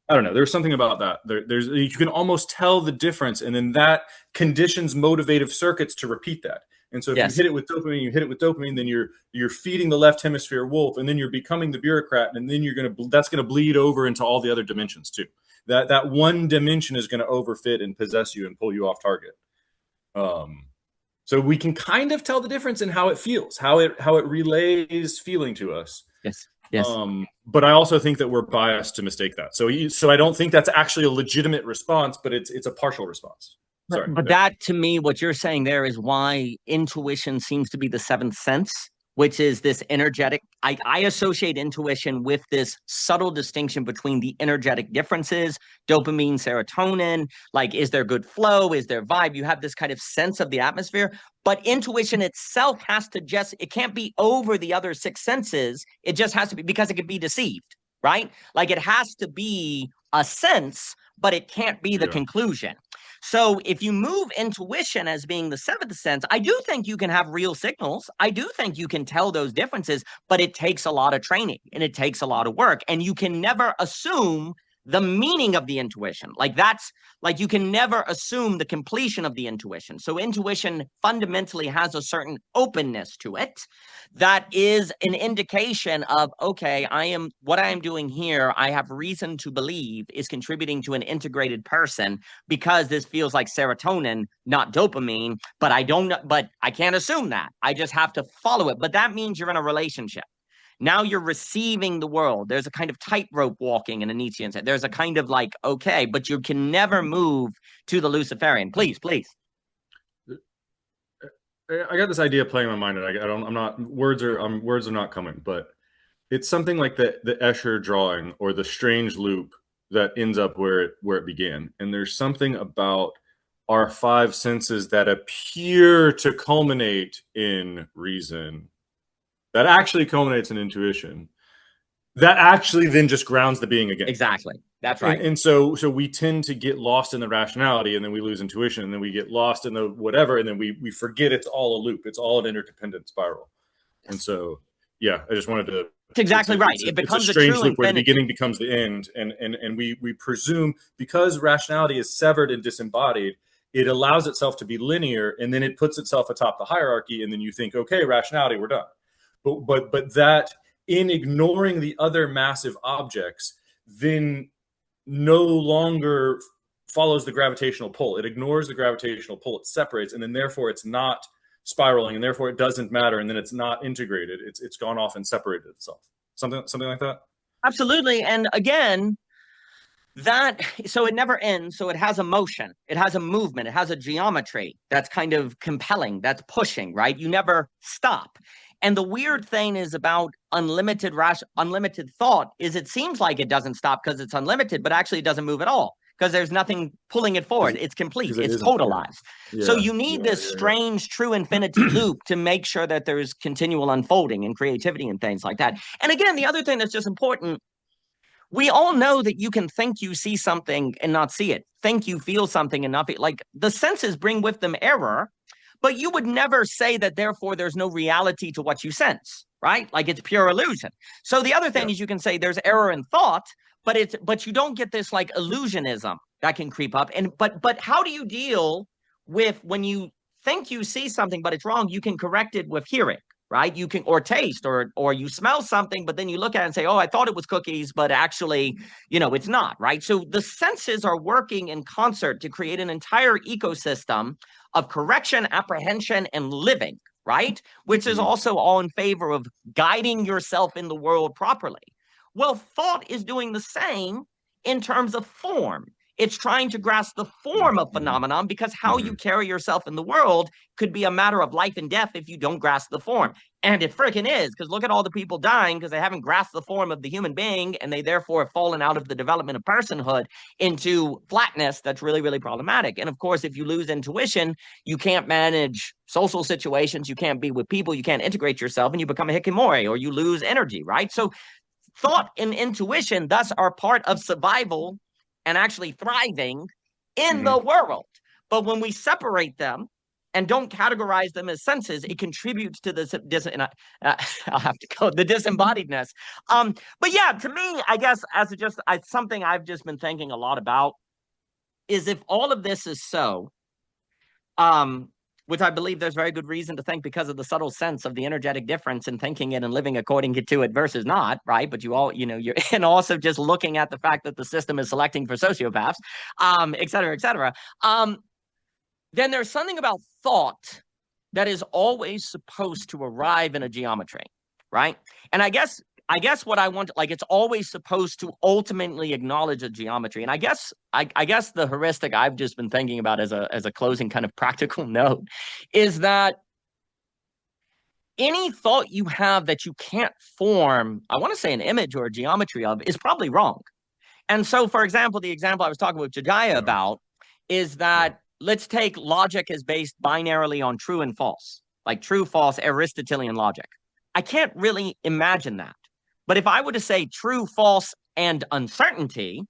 I don't know. There's something about that. There's you can almost tell the difference, and then that conditions motivative circuits to repeat that. And so if you Yes. hit it with dopamine, you hit it with dopamine, then you're feeding the left hemisphere wolf, and then you're becoming the bureaucrat, and then that's gonna bleed over into all the other dimensions too. That one dimension is gonna overfit and possess you and pull you off target. Um, so we can kind of tell the difference in how it feels, how it relays feeling to us. Yes. Yes. But I also think that we're biased to mistake that. So I don't think that's actually a legitimate response, but it's a partial response. Sorry. But Yeah. that to me, what you're saying there is why intuition seems to be the seventh sense, which is this energetic. I associate intuition with this subtle distinction between the energetic differences, dopamine, serotonin. Like, is there good flow? Is there vibe? You have this kind of sense of the atmosphere. But intuition itself has to it can't be over the other six senses. It just has to be because it can be deceived, right? Like, it has to be a sense, but it can't be the Yeah. conclusion. So if you move intuition as being the seventh sense, I do think you can have real signals. I do think you can tell those differences, but it takes a lot of training and it takes a lot of work. And you can never assume the meaning of the intuition. Like that's like you can never assume the completion of the intuition. So intuition fundamentally has a certain openness to it that is an indication of, okay, what I am doing here, I have reason to believe is contributing to an integrated person because this feels like serotonin, not dopamine, but I can't assume that. I just have to follow it. But that means you're in a relationship. Now you're receiving the world. There's a kind of tightrope walking in a Nietzschean sense. There's a kind of like, okay, but you can never move to the Luciferian. Please, please. I got this idea playing in my mind, and I don't. I'm not words are not coming, but it's something like the Escher drawing or the strange loop that ends up where it began. And there's something about our five senses that appear to culminate in reason, that actually culminates in intuition, that actually then just grounds the being again. Exactly. That's And, right. and so we tend to get lost in the rationality, and then we lose intuition, and then we get lost in the whatever, and then we forget it's all a loop. It's all an interdependent spiral. And so, yeah, I just wanted to. That's exactly right. It It's a becomes a strange true loop where the infinity. beginning becomes the end, and we presume because rationality is severed and disembodied, it allows itself to be linear, and then it puts itself atop the hierarchy, and then you think, okay, rationality, we're done. But that in ignoring the other massive objects, then no longer follows the gravitational pull. It ignores the gravitational pull. It separates, and then therefore it's not spiraling, and therefore it doesn't matter, and then it's not integrated. It's gone off and separated itself. Something like that. Absolutely. And again, that so it never ends. So it has a motion, it has a movement, it has a geometry that's kind of compelling, that's pushing, right? You never stop. And the weird thing is about unlimited thought is it seems like it doesn't stop because it's unlimited, but actually it doesn't move at all because there's nothing pulling it forward. It's complete, Because it it's isn't. totalized. Yeah. So Yeah. you need Yeah. this strange true infinity loop to make sure that there's continual unfolding and creativity and things like that. And again, the other thing that's just important, we all know that you can think you see something and not see it, think you feel something and not feel, like the senses bring with them error, but you would never say that therefore there's no reality to what you sense, right? Like it's pure illusion. So the other thing Yeah. is you can say there's error in thought, but you don't get this like illusionism that can creep up. And but how do you deal with when you think you see something but it's wrong? You can correct it with hearing, right? You can, or taste, or you smell something, but then you look at it and say, oh, I thought it was cookies, but actually, it's not, right? So the senses are working in concert to create an entire ecosystem of correction, apprehension, and living, right? Which is Mhm. also all in favor of guiding yourself in the world properly. Well, thought is doing the same in terms of form. It's trying to grasp the form of Mhm. phenomenon because how you Mhm. carry yourself in the world could be a matter of life and death if you don't grasp the form. And it freaking is, because look at all the people dying because they haven't grasped the form of the human being, and they therefore have fallen out of the development of personhood into flatness that's really, really problematic. And of course, if you lose intuition, you can't manage social situations, you can't be with people, you can't integrate yourself, and you become a hikikomori or you lose energy, right? So thought and intuition thus are part of survival and actually thriving in the Mhm. world. But when we separate them and don't categorize them as senses, it contributes to this I'll have to go the disembodiedness. But yeah, to me, I guess something I've just been thinking a lot about is if all of this is so, um, which I believe there's very good reason to think because of the subtle sense of the energetic difference in thinking it and living according to it versus not, right? But you all, you're, and also just looking at the fact that the system is selecting for sociopaths, et cetera, et cetera. Then there's something about thought that is always supposed to arrive in a geometry, right? And I guess what I want, like, it's always supposed to ultimately acknowledge a geometry. And I guess the heuristic I've just been thinking about as a closing kind of practical note is that any thought you have that you can't form, I want to say an image or a geometry of, is probably wrong. And so, for example, the example I was talking with Jediah Yeah. about is Yeah. that let's take logic as based binarily on true and false, like true, false, Aristotelian logic. I can't really imagine that. But if I were to say true, false, and uncertainty,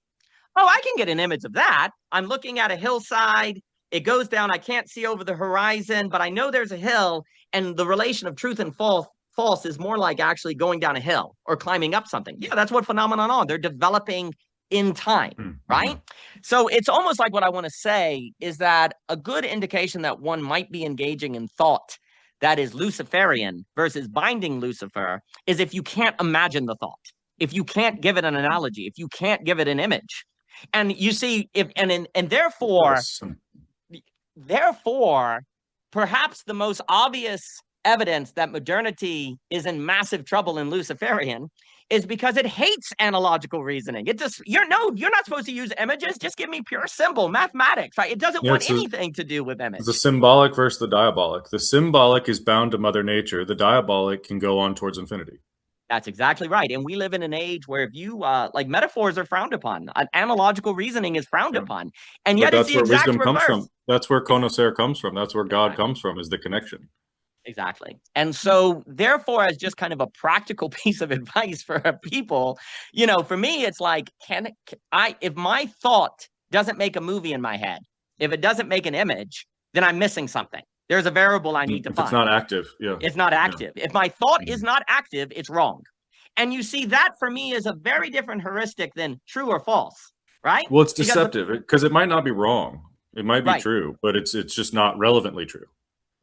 oh, I can get an image of that. I'm looking at a hillside. It goes down. I can't see over the horizon, but I know there's a hill. And the relation of truth and false is more like actually going down a hill or climbing up something. Yeah, that's what phenomenon are. They're developing in time, right? Mhm. So it's almost like what I want to say is that a good indication that one might be engaging in thought that is Luciferian versus binding Lucifer is if you can't imagine the thought, if you can't give it an analogy, if you can't give it an image. And you see, if and therefore, Yes. therefore, perhaps the most obvious evidence that modernity is in massive trouble in Luciferian is because it hates analogical reasoning. It just, you're not supposed to use images. Just give me pure symbol mathematics, right? It doesn't Yeah, want anything to do with it's the image. symbolic versus the diabolic. The symbolic is bound to Mother Nature. The diabolic can go on towards infinity. That's exactly right. And we live in an age where if you like metaphors are frowned upon, analogical reasoning is frowned Yeah. upon, and But yet it's that's the where exact wisdom comes from. reverse. That's where Conocer comes from. That's where God Exactly. comes from, is the connection. Exactly. And so, therefore, as just kind of a practical piece of advice for people, for me, it's like, if my thought doesn't make a movie in my head, if it doesn't make an image, then I'm missing something. There's a variable I need to If it's find. not active, yeah. It's not Yeah. active. If my thought is Mhm. not active, it's wrong. And you see, that for me is a very different heuristic than true or false, right? Well, it's Because deceptive because it might not be wrong. It might be right, true, but it's just not relevantly true.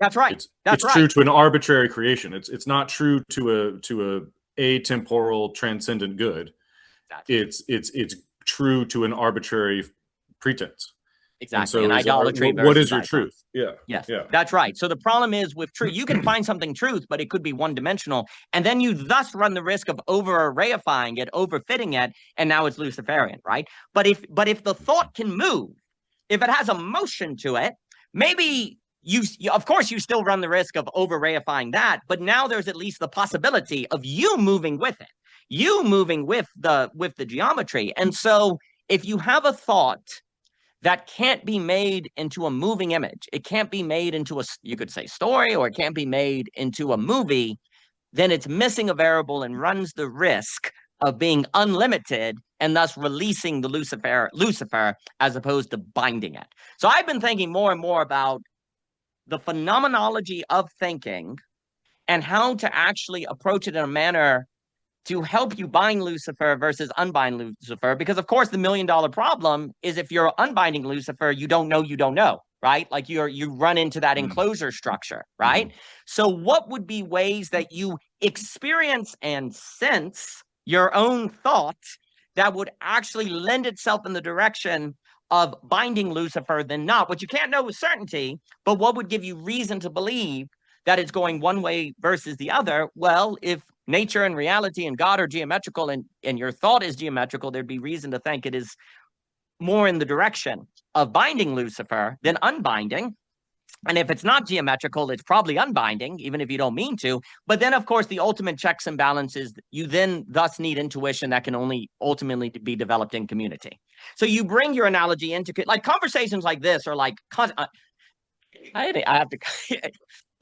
that's right. That's It's right. true to an arbitrary creation. It's not true to a atemporal transcendent good. Exactly. It's true to an arbitrary pretense. And Exactly. And so idolatry what is versus your icon. truth? Yeah. Yes, Yeah. that's right. So the problem is with truth, you can find something truth, but it could be one dimensional. And then you thus run the risk of over arrayifying it, overfitting it, and now it's Luciferian, right? But if the thought can move, if it has a motion to it, maybe of course you still run the risk of over arrayifying that, but now there's at least the possibility of you moving with it, you moving with the geometry. And so if you have a thought that can't be made into a moving image, it can't be made into you could say, story, or it can't be made into a movie, then it's missing a variable and runs the risk of being unlimited and thus releasing the Lucifer as opposed to binding it. So I've been thinking more and more about the phenomenology of thinking and how to actually approach it in a manner to help you bind Lucifer versus unbind Lucifer. Because, of course, the $1,000,000 problem is if you're unbinding Lucifer, you don't know, right? Like you run into that Mm-hmm. enclosure structure, Mm-hmm. right? So what would be ways that you experience and sense your own thought that would actually lend itself in the direction of binding Lucifer than not? What you can't know with certainty, but what would give you reason to believe that it's going one way versus the other? Well, if nature and reality and God are geometrical and your thought is geometrical, there'd be reason to think it is more in the direction of binding Lucifer than unbinding. And if it's not geometrical, it's probably unbinding, even if you don't mean to. But then, of course, the ultimate checks and balances, you then thus need intuition that can only ultimately be developed in community. So you bring your analogy into, like, conversations like this are like, I have to,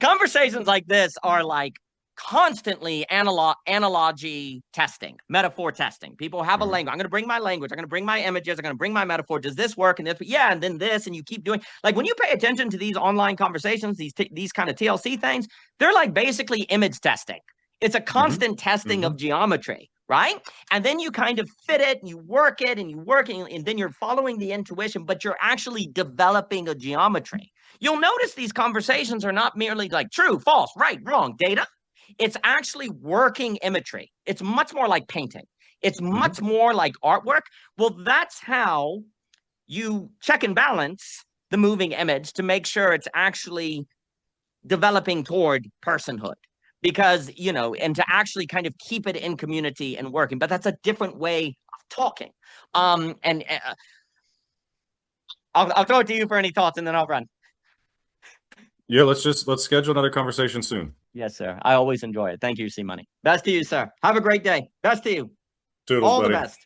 conversations like this are like constantly analogy testing, metaphor testing. People have a Mm-hmm. language. I'm going to bring my language. I'm going to bring my images. I'm going to bring my metaphor. Does this work? And this, yeah, and then this, and you keep doing. Like when you pay attention to these online conversations, these kind of TLC things, they're like basically image testing. It's a Mm-hmm. constant testing Mm-hmm. of geometry, right? And then you kind of fit it, and you work it, and you work it, and then you're following the intuition, but you're actually developing a geometry. You'll notice these conversations are not merely like true, false, right, wrong, data. It's actually working imagery. It's much more like painting. It's Mm-hmm. much more like artwork. Well, that's how you check and balance the moving image to make sure it's actually developing toward personhood. Because, and to actually kind of keep it in community and working. But that's a different way of talking. And I'll throw it to you for any thoughts and then I'll run. Yeah, let's schedule another conversation soon. Yes, sir. I always enjoy it. Thank you, C Money. Best to you, sir. Have a great day. Best to you. Toodles, All the buddy. best.